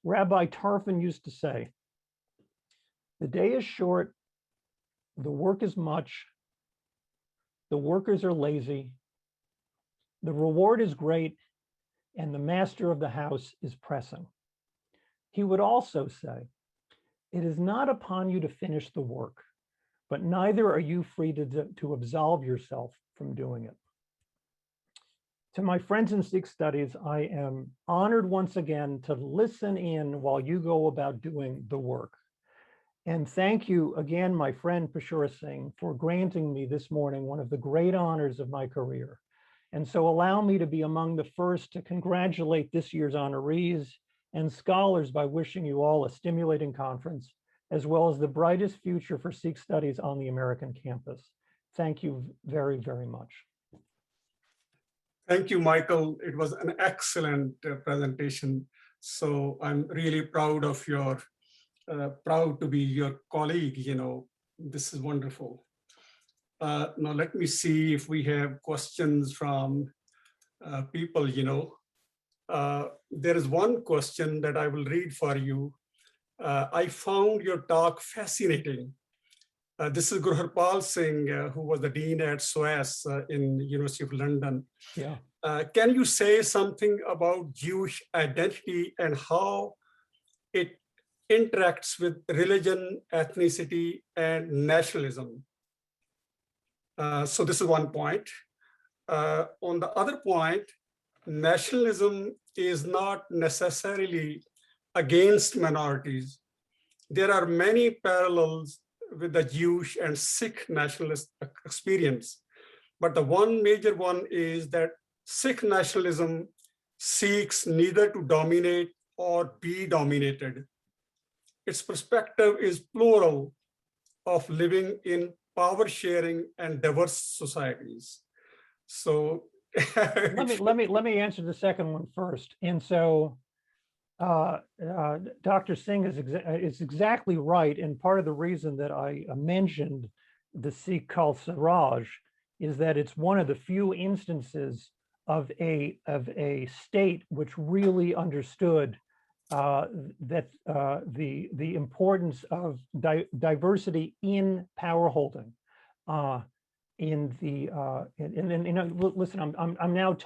S3: Rabbi Tarfon used to say, "The day is short, the work is much, the workers are lazy, the reward is great, and the master of the house is pressing." He would also say, "It is not upon you to finish the work, but neither are you free to absolve yourself from doing it." To my friends in Sikh Studies, I am honored once again to listen in while you go about doing the work. And thank you again, my friend Pashur Singh, for granting me this morning one of the great honors of my career. And so allow me to be among the first to congratulate this year's honorees and scholars by wishing you all a stimulating conference, as well as the brightest future for Sikh Studies on the American campus. Thank you very, very much.
S1: Thank you, Michael. It was an excellent presentation. So I'm really proud of your, proud to be your colleague, you know, this is wonderful. Now let me see if we have questions from people, you know. There is one question that I will read for you. I found your talk fascinating. This is Guru Harpal Singh, who was the dean at SOAS in University of London.
S3: Yeah.
S1: Can you say something about Jewish identity and how it interacts with religion, ethnicity, and nationalism? So this is one point. On the other point, nationalism is not necessarily against minorities. There are many parallels with the Jewish and Sikh nationalist experience. But the one major one is that Sikh nationalism seeks neither to dominate or be dominated. Its perspective is plural of living in power-sharing and diverse societies. So
S3: let me answer the second one first. And so Dr. Singh is exactly right. And part of the reason that I mentioned the Sikh Khalsa Raj is that it's one of the few instances of a state which really understood that the importance of diversity in power holding. Listen, I'm now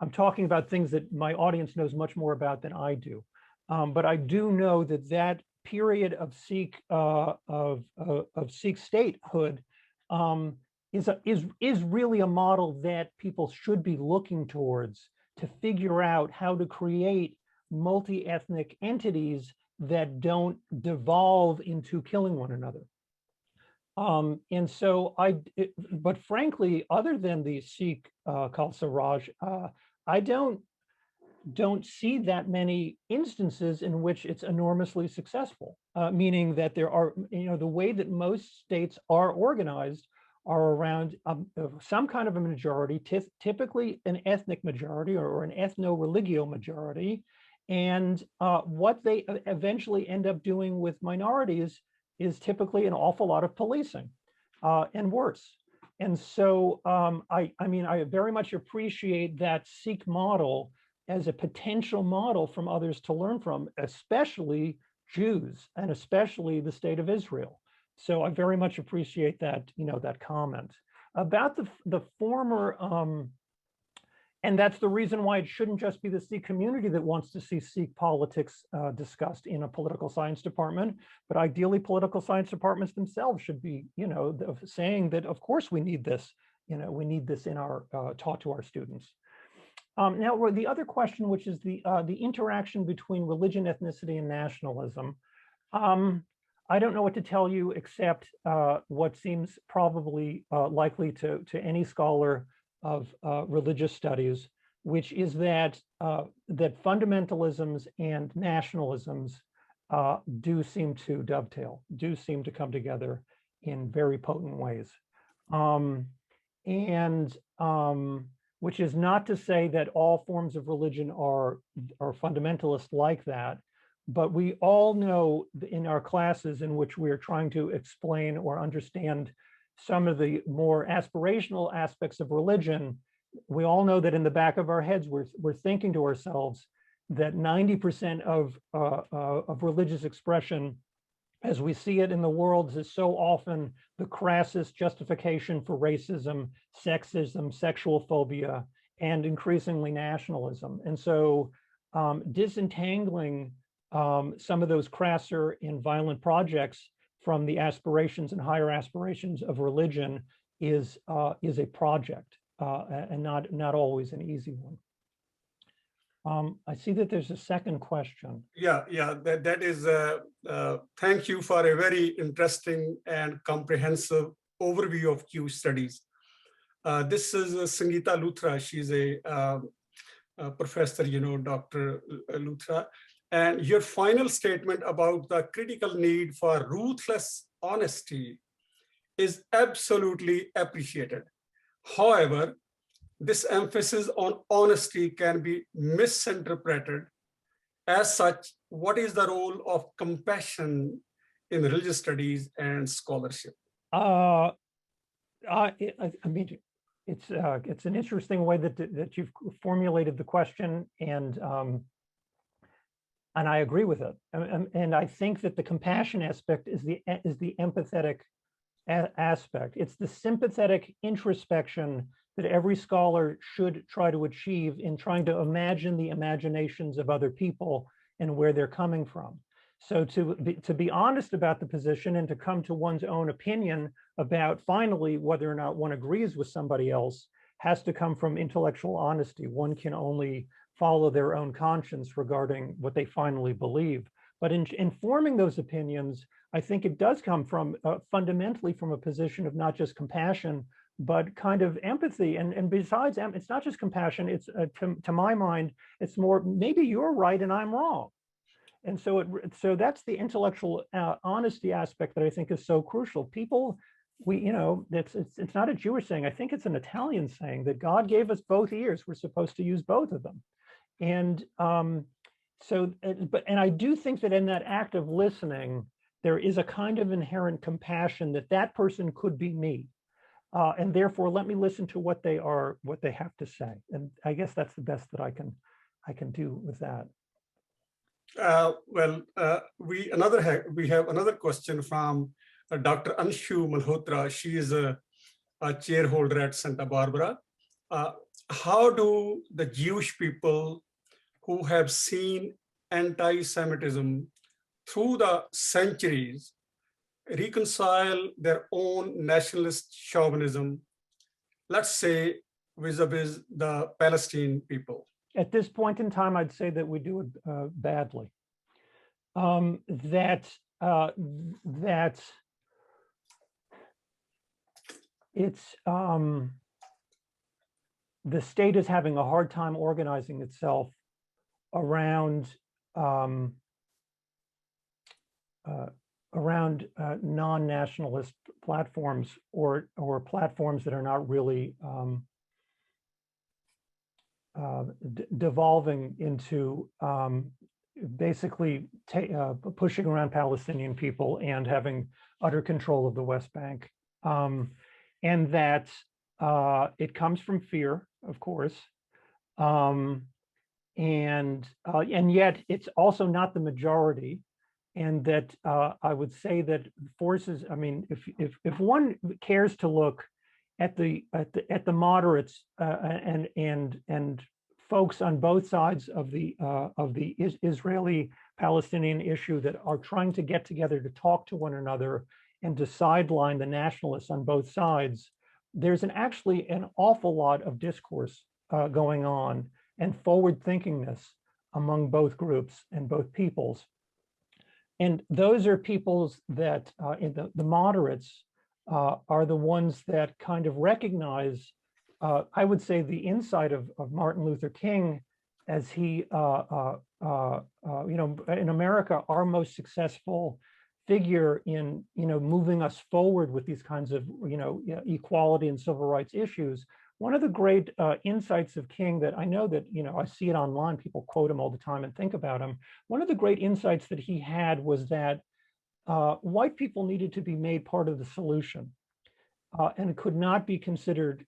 S3: I'm talking about things that my audience knows much more about than I do, but I do know that that period of Sikh statehood is really a model that people should be looking towards to figure out how to create multi-ethnic entities that don't devolve into killing one another. And so but frankly, other than the Sikh Khalsa Raj, I don't see that many instances in which it's enormously successful, meaning that there are, the way that most states are organized are around some kind of a majority, typically an ethnic majority or an ethno-religio majority. And what they eventually end up doing with minorities is typically an awful lot of policing and worse. And so I very much appreciate that Sikh model as a potential model from others to learn from, especially Jews and especially the state of Israel. So I very much appreciate that, that comment about the former, and that's the reason why it shouldn't just be the Sikh community that wants to see Sikh politics discussed in a political science department, but ideally political science departments themselves should be, saying that of course we need this, we need this in our taught to our students. Now, the other question, which is the interaction between religion, ethnicity, and nationalism. I don't know what to tell you except what seems probably likely to any scholar of religious studies, which is that that fundamentalisms and nationalisms do seem to dovetail, do seem to come together in very potent ways. Which is not to say that all forms of religion are fundamentalist like that, but we all know in our classes in which we're trying to explain or understand some of the more aspirational aspects of religion, we all know that in the back of our heads, we're thinking to ourselves that 90% of religious expression, as we see it in the world, is so often the crassest justification for racism, sexism, sexual phobia, and increasingly nationalism. And so disentangling some of those crasser and violent projects from the aspirations and higher aspirations of religion is a project. and not always an easy one. I see that there's a second question.
S1: Yeah, that is, thank you for a very interesting and comprehensive overview of Q studies. This is Sangeeta Luthra. She's a professor, Dr. Luthra. And your final statement about the critical need for ruthless honesty is absolutely appreciated. However, this emphasis on honesty can be misinterpreted. As such, what is the role of compassion in religious studies and scholarship?
S3: I mean, it's an interesting way that you've formulated the question, and I agree with it. And I think that the compassion aspect is the empathetic aspect. It's the sympathetic introspection that every scholar should try to achieve in trying to imagine the imaginations of other people and where they're coming from. So to be honest about the position and to come to one's own opinion about finally whether or not one agrees with somebody else has to come from intellectual honesty. One can only follow their own conscience regarding what they finally believe. But in forming those opinions, I think it does come from fundamentally from a position of not just compassion, but kind of empathy. And besides, it's not just compassion. It's to my mind, it's more maybe you're right and I'm wrong. And so that's the intellectual honesty aspect that I think is so crucial. People, it's not a Jewish saying. I think it's an Italian saying that God gave us both ears. We're supposed to use both of them. And I do think that in that act of listening, there is a kind of inherent compassion that person could be me. And therefore, let me listen to what they have to say. And I guess that's the best that I can do with that.
S1: We have another question from Dr. Anshu Malhotra. She is a chairholder at Santa Barbara. How do the Jewish people who have seen anti-Semitism through the centuries reconcile their own nationalist chauvinism, let's say, vis-a-vis the Palestinian people?
S3: At this point in time, I'd say that we do it badly. That it's the state is having a hard time organizing itself around non-nationalist platforms or platforms that are not really devolving into basically pushing around Palestinian people and having utter control of the West Bank. And that it comes from fear, of course. And yet it's also not the majority. And that I would say that forces, I mean, if one cares to look at the moderates and folks on both sides of the Israeli-Palestinian issue that are trying to get together to talk to one another and to sideline the nationalists on both sides, there's actually an awful lot of discourse going on and forward-thinkingness among both groups and both peoples. And those are peoples that the moderates are the ones that kind of recognize, I would say, the insight of Martin Luther King as he, in America, our most successful figure in, moving us forward with these kinds of, equality and civil rights issues. One of the great insights of King that I know that, I see it online, people quote him all the time and think about him. One of the great insights that he had was that white people needed to be made part of the solution and could not be considered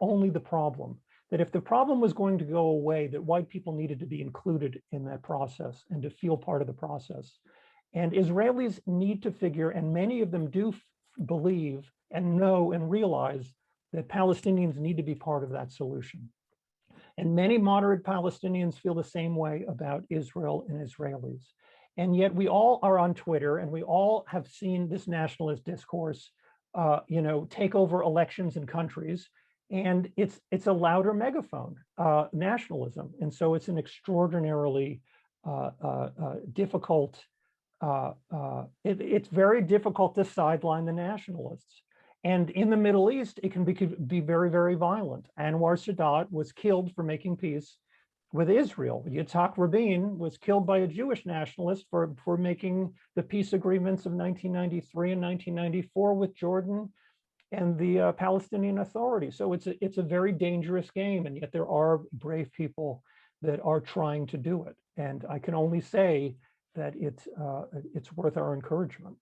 S3: only the problem. That if the problem was going to go away, that white people needed to be included in that process and to feel part of the process. And Israelis need to figure, and many of them do believe and know and realize that Palestinians need to be part of that solution. And many moderate Palestinians feel the same way about Israel and Israelis. And yet we all are on Twitter and we all have seen this nationalist discourse, take over elections in countries. And it's a louder megaphone, nationalism. And so it's an extraordinarily difficult, it's very difficult to sideline the nationalists. And in the Middle East, it can be very, very violent. Anwar Sadat was killed for making peace with Israel. Yitzhak Rabin was killed by a Jewish nationalist for making the peace agreements of 1993 and 1994 with Jordan and the Palestinian Authority. So it's a very dangerous game, and yet there are brave people that are trying to do it. And I can only say that it's worth our encouragement.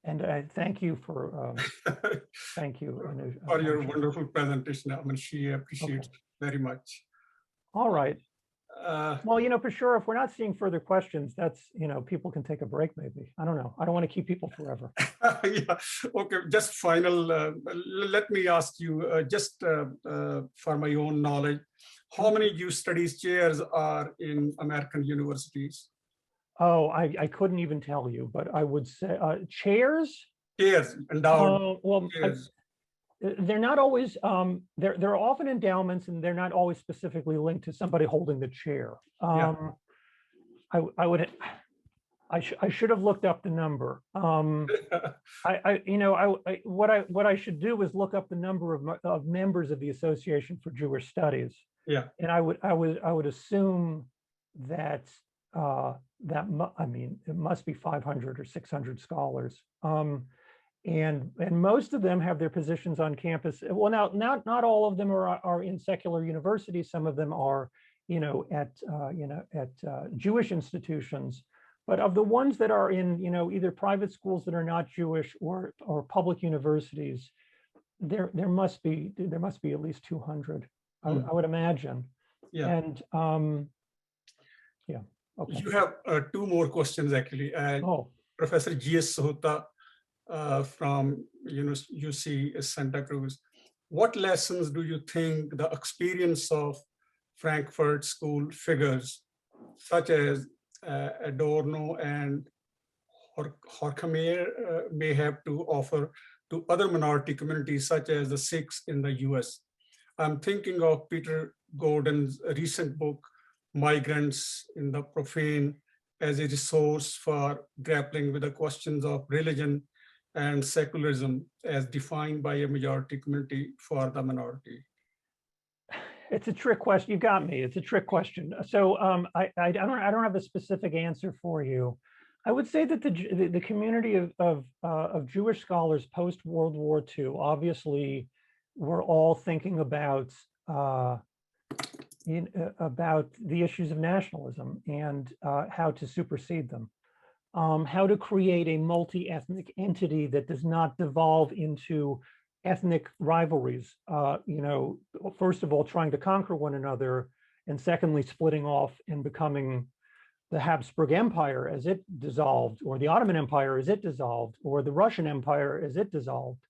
S3: And I thank you for thank you
S1: for your wonderful presentation. I mean, she appreciates very much.
S3: All right. Well, for sure, if we're not seeing further questions, that's, people can take a break maybe. I don't know. I don't want to keep people forever.
S1: Yeah. Okay. Just final, let me ask you, just for my own knowledge, how many Youth Studies chairs are in American universities?
S3: Oh, I couldn't even tell you, but I would say chairs?
S1: Chairs, endowed.
S3: Well,
S1: chairs.
S3: They're not always, they're often endowments, and they're not always specifically linked to somebody holding the chair.
S1: Yeah.
S3: I should have looked up the number. What I should do is look up the number of members of the Association for Jewish Studies.
S1: Yeah.
S3: And I would assume that it must be 500 or 600 scholars. And most of them have their positions on campus. Well, now not all of them are in secular universities. Some of them are, at Jewish institutions. But of the ones that are in, either private schools that are not Jewish or public universities, there must be at least 200. I would imagine. Yeah. And yeah. Okay.
S1: You have two more questions actually. Professor G.S. Sohota from UC Santa Cruz. What lessons do you think the experience of Frankfurt School figures, such as Adorno and Horkheimer, may have to offer to other minority communities, such as the Sikhs in the US? I'm thinking of Peter Gordon's recent book, Migrants in the Profane, as a resource for grappling with the questions of religion and secularism as defined by a majority community for the minority.
S3: It's a trick question. You got me. It's a trick question. So I don't have a specific answer for you. I would say that the community of Jewish scholars post World War II, obviously, were all thinking about the issues of nationalism and how to supersede them. How to create a multi-ethnic entity that does not devolve into ethnic rivalries, first of all, trying to conquer one another, and secondly, splitting off and becoming the Habsburg Empire as it dissolved, or the Ottoman Empire as it dissolved, or the Russian Empire as it dissolved.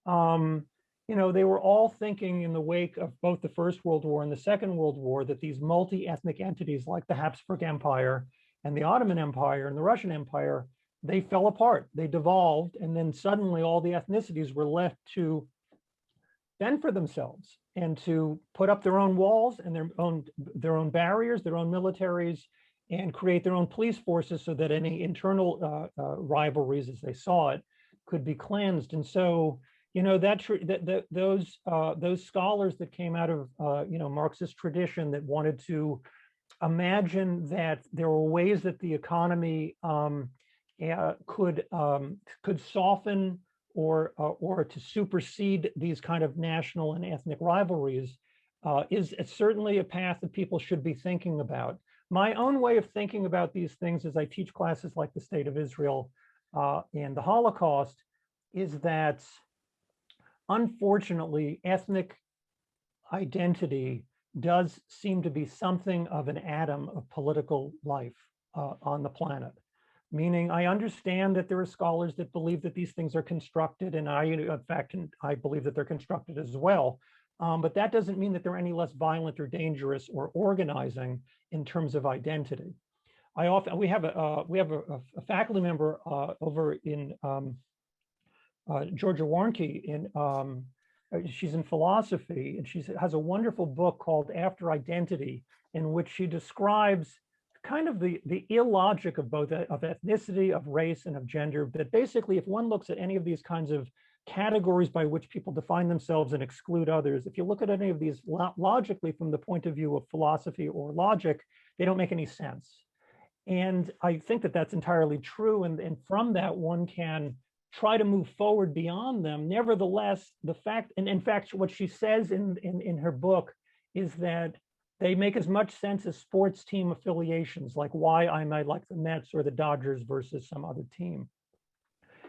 S3: They were all thinking in the wake of both the First World War and the Second World War that these multi-ethnic entities like the Habsburg Empire and the Ottoman Empire and the Russian Empire, they fell apart, they devolved, and then suddenly all the ethnicities were left to fend for themselves and to put up their own walls and their own barriers, their own militaries, and create their own police forces so that any internal rivalries, as they saw it, could be cleansed. And so, those scholars that came out of Marxist tradition that wanted to imagine that there were ways that the economy could soften or to supersede these kind of national and ethnic rivalries is certainly a path that people should be thinking about. My own way of thinking about these things as I teach classes like the State of Israel and the Holocaust is that, unfortunately, ethnic identity does seem to be something of an atom of political life on the planet. Meaning, I understand that there are scholars that believe that these things are constructed, and in fact, I believe that they're constructed as well. But that doesn't mean that they're any less violent or dangerous or organizing in terms of identity. We have a faculty member over in Georgia Warnke she's in philosophy, and she has a wonderful book called After Identity, in which she describes kind of the illogic of both of ethnicity, of race, and of gender, that basically if one looks at any of these kinds of categories by which people define themselves and exclude others, if you look at any of these logically from the point of view of philosophy or logic, they don't make any sense. And I think that that's entirely true. And from that, one can try to move forward beyond them. Nevertheless, the fact, and in fact, what she says in her book is that they make as much sense as sports team affiliations, like why I might like the Mets or the Dodgers versus some other team.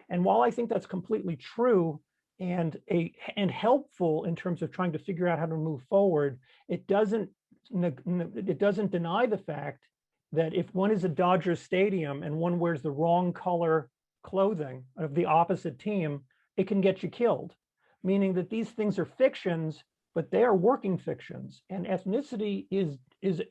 S3: And while I think that's completely true and helpful in terms of trying to figure out how to move forward, it doesn't deny the fact that if one is a Dodger stadium and one wears the wrong color clothing of the opposite team, it can get you killed. Meaning that these things are fictions, but they are working fictions. And ethnicity is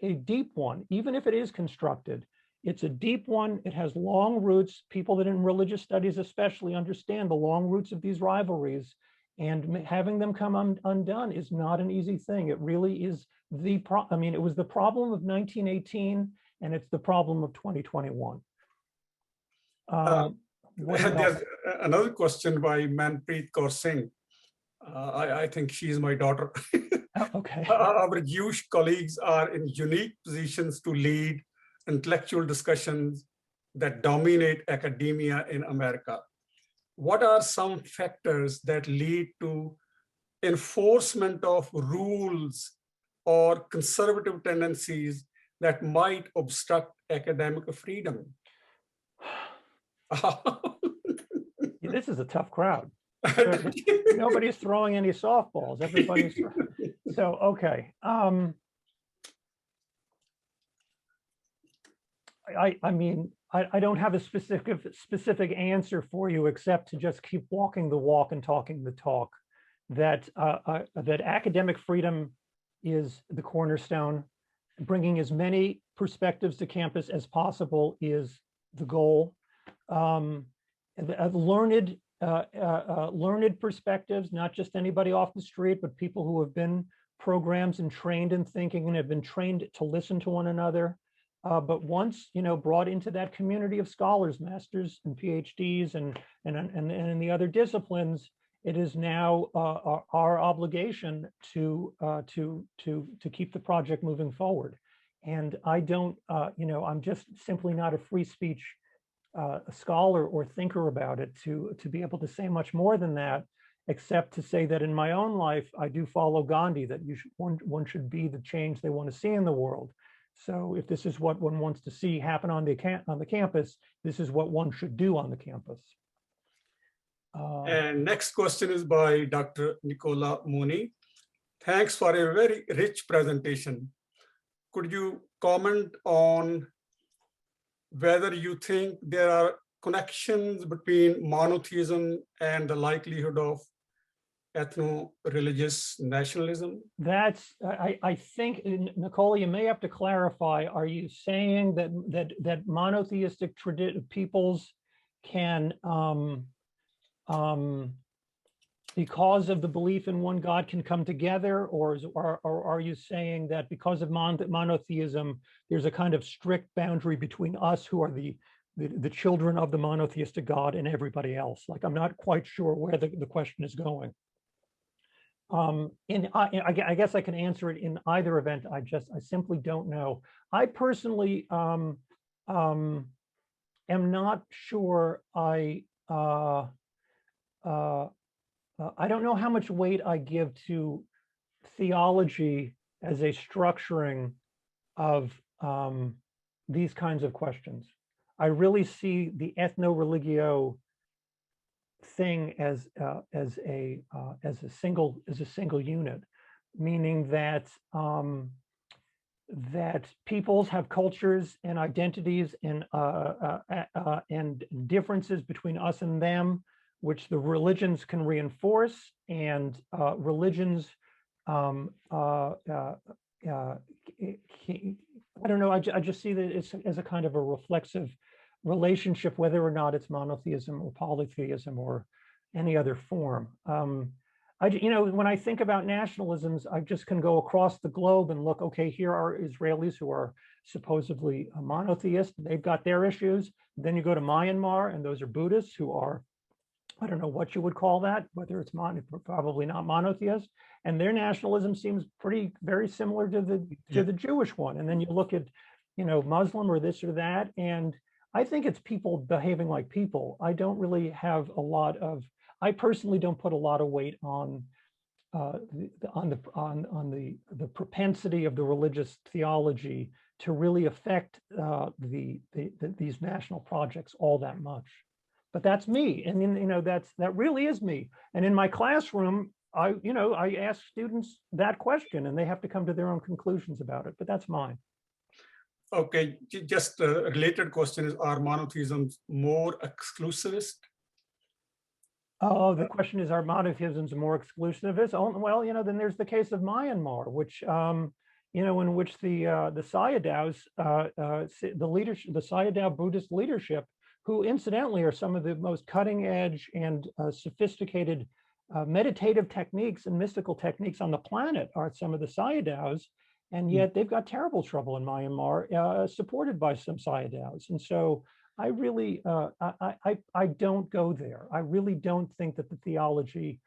S3: a deep one, even if it is constructed. It's a deep one. It has long roots. People that in religious studies especially understand the long roots of these rivalries, and having them come undone is not an easy thing. It really is it was the problem of 1918, and it's the problem of 2021.
S1: There's another question by Manpreet Kaur Singh. I think she's my daughter.
S3: Oh, okay.
S1: Our Jewish colleagues are in unique positions to lead intellectual discussions that dominate academia in America. What are some factors that lead to enforcement of rules or conservative tendencies that might obstruct academic freedom?
S3: This is a tough crowd. Nobody's throwing any softballs. Everybody's so okay. I mean, I don't have a specific answer for you except to just keep walking the walk and talking the talk. That academic freedom is the cornerstone. Bringing as many perspectives to campus as possible is the goal. Learned perspectives, not just anybody off the street, but people who have been programs and trained in thinking and have been trained to listen to one another. But once brought into that community of scholars, masters and PhDs, and in the other disciplines, it is now our obligation to keep the project moving forward. And I don't, I'm just simply not a free speech a scholar or thinker about it to be able to say much more than that, except to say that in my own life, I do follow Gandhi, that one should be the change they want to see in the world. So if this is what one wants to see happen on the campus, this is what one should do on the campus.
S1: And next question is by Dr. Nicola Mooney. Thanks for a very rich presentation. Could you comment on whether you think there are connections between monotheism and the likelihood of ethno-religious nationalism?
S3: That's, I think, Nicole, you may have to clarify, are you saying that monotheistic peoples can, because of the belief in one God, can come together, or are you saying that because of monotheism, there's a kind of strict boundary between us who are the children of the monotheistic God and everybody else? Like, I'm not quite sure where the question is going. I guess I can answer it in either event. I simply don't know. I personally am not sure. I don't know how much weight I give to theology as a structuring of these kinds of questions. I really see the ethno-religio thing as a single unit, meaning that that peoples have cultures and identities and differences between us and them, which the religions can reinforce, and religions, I don't know, I just see that it's as a kind of a reflexive relationship, whether or not it's monotheism or polytheism or any other form. When I think about nationalisms, I just can go across the globe and look, okay, here are Israelis who are supposedly a monotheist. They've got their issues. Then you go to Myanmar, and those are Buddhists who are, I don't know what you would call that, whether it's probably not monotheist. And their nationalism seems very similar to the Jewish one. And then you look at, Muslim or this or that, and I think it's people behaving like people. I don't really have a lot of. I personally don't put a lot of weight on the propensity of the religious theology to really affect these national projects all that much. But that's me, and that really is me. And in my classroom, I ask students that question, and they have to come to their own conclusions about it. But that's mine.
S1: Okay, just a related question is: are monotheisms more exclusivist?
S3: Oh, the question is, are monotheisms more exclusivist? Oh, well, then there's the case of Myanmar, which, in which the Sayadaws, the Sayadaw Buddhist leadership, who incidentally are some of the most cutting edge and sophisticated meditative techniques and mystical techniques on the planet, are some of the Sayadaws, and yet they've got terrible trouble in Myanmar, supported by some Sayadaws. And so I really, I don't go there. I really don't think that the theology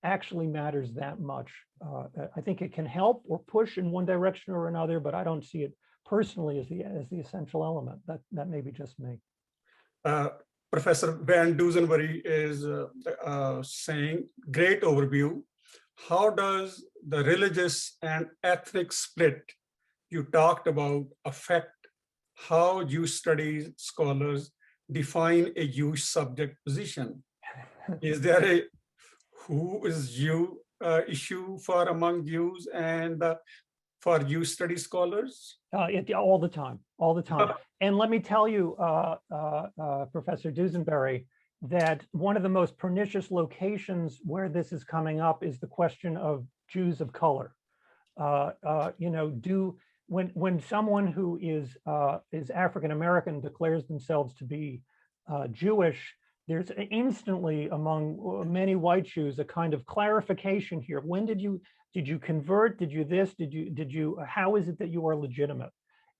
S3: actually matters that much. I think it can help or push in one direction or another, but I don't see it personally as the essential element. That may be just me.
S1: Professor Van Dusenbury is saying, great overview. How does the religious and ethnic split you talked about affect how Jewish studies scholars define a Jewish subject position? Is there a who is Jew issue for among Jews and for Jewish studies scholars?
S3: All the time. And let me tell you, Professor Dusenbury, that one of the most pernicious locations where this is coming up is the question of Jews of color. When someone who is African American declares themselves to be Jewish, there's instantly among many white Jews a kind of clarification here. When did you convert? Did you this? Did you? How is it that you are legitimate?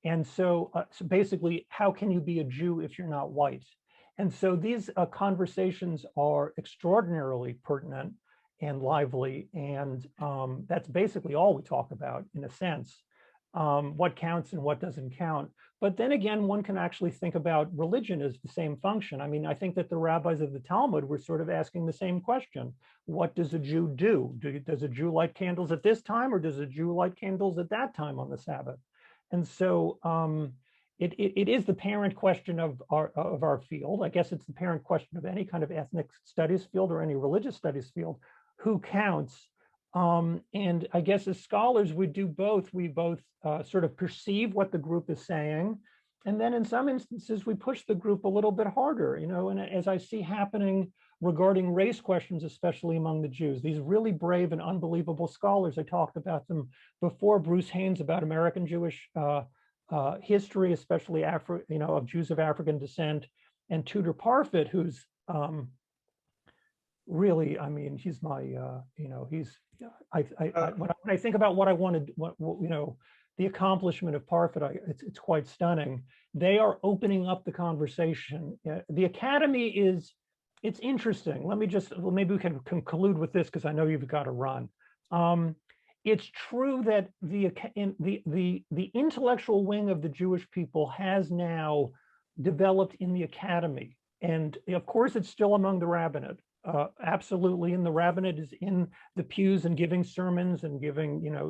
S3: And so basically, how can you be a Jew if you're not white? And so these conversations are extraordinarily pertinent and lively, and that's basically all we talk about in a sense. What counts and what doesn't count. But then again, one can actually think about religion as the same function. I mean, I think that the rabbis of the Talmud were sort of asking the same question. What does a Jew do? Does a Jew light candles at this time, or does a Jew light candles at that time on the Sabbath? And so it is the parent question of our field. I guess it's the parent question of any kind of ethnic studies field or any religious studies field. Who counts? And I guess as scholars, we do both. We both sort of perceive what the group is saying, and then in some instances, we push the group a little bit harder, and as I see happening regarding race questions, especially among the Jews, these really brave and unbelievable scholars, I talked about them before, Bruce Haynes about American Jewish history, especially of Jews of African descent, and Tudor Parfit, who's really, I mean, he's my, when I think about what I wanted, the accomplishment of Parfit, it's quite stunning. They are opening up the conversation. The Academy it's interesting. Maybe we can conclude with this because I know you've got to run. It's true that the intellectual wing of the Jewish people has now developed in the Academy. And of course, it's still among the rabbinate. Absolutely, and the rabbinate is in the pews and giving sermons and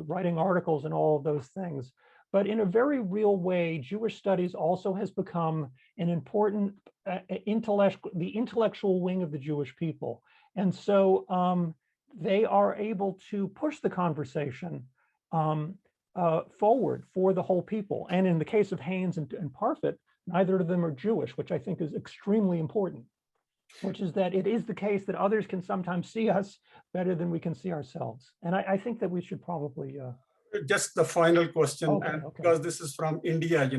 S3: writing articles and all of those things. But in a very real way, Jewish studies also has become an important the intellectual wing of the Jewish people. And so they are able to push the conversation forward for the whole people. And in the case of Haynes and Parfit, neither of them are Jewish, which I think is extremely important. Which is that it is the case that others can sometimes see us better than we can see ourselves. And I think that we should probably
S1: just the final question,
S3: Okay,
S1: and
S3: okay.
S1: because this is from India,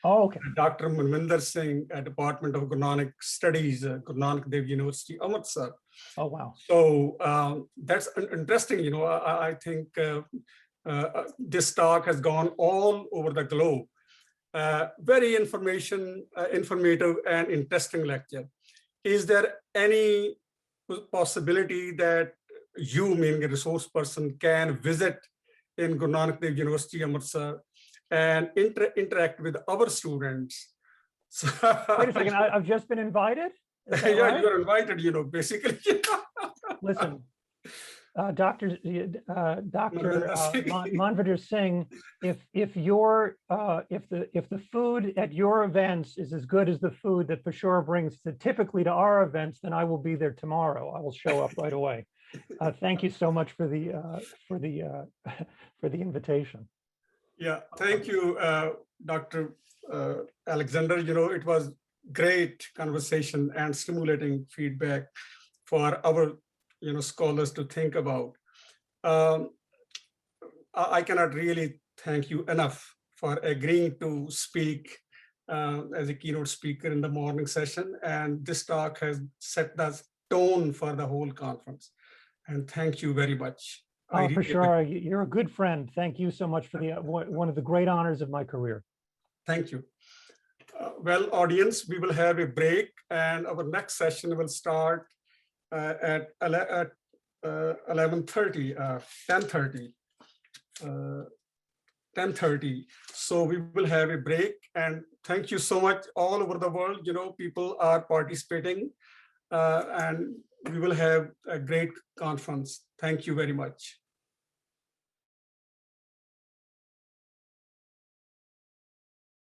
S3: Oh, okay.
S1: Dr. Manvinder Singh, Department of Guru Nanak Studies, Guru Nanak Dev University, Amritsar.
S3: Oh, wow.
S1: So that's interesting. I think this talk has gone all over the globe. Very informative and interesting lecture. Is there any possibility that you, being a resource person, can visit in Guru Nanak Dev University, Amritsar, and interact with our students? So,
S3: Wait a second, I've just been invited? Is that
S1: yeah,
S3: right?
S1: you're invited, basically.
S3: Listen, Dr. Manvinder Singh, if the food at your events is as good as the food that Peshawar brings typically to our events, then I will be there tomorrow. I will show up right away. Thank you so much for the invitation.
S1: Yeah, thank you, Dr. Alexander. It was great conversation and stimulating feedback for our scholars to think about. I cannot really thank you enough for agreeing to speak as a keynote speaker in the morning session. And this talk has set the tone for the whole conference. And thank you very much.
S3: Oh, for sure. You're a good friend. Thank you so much for one of the great honors of my career.
S1: Thank you. Well, audience, we will have a break, and our next session will start at 11:30, 10:30. So we will have a break, and thank you so much. All over the world, people are participating, and we will have a great conference. Thank you very much.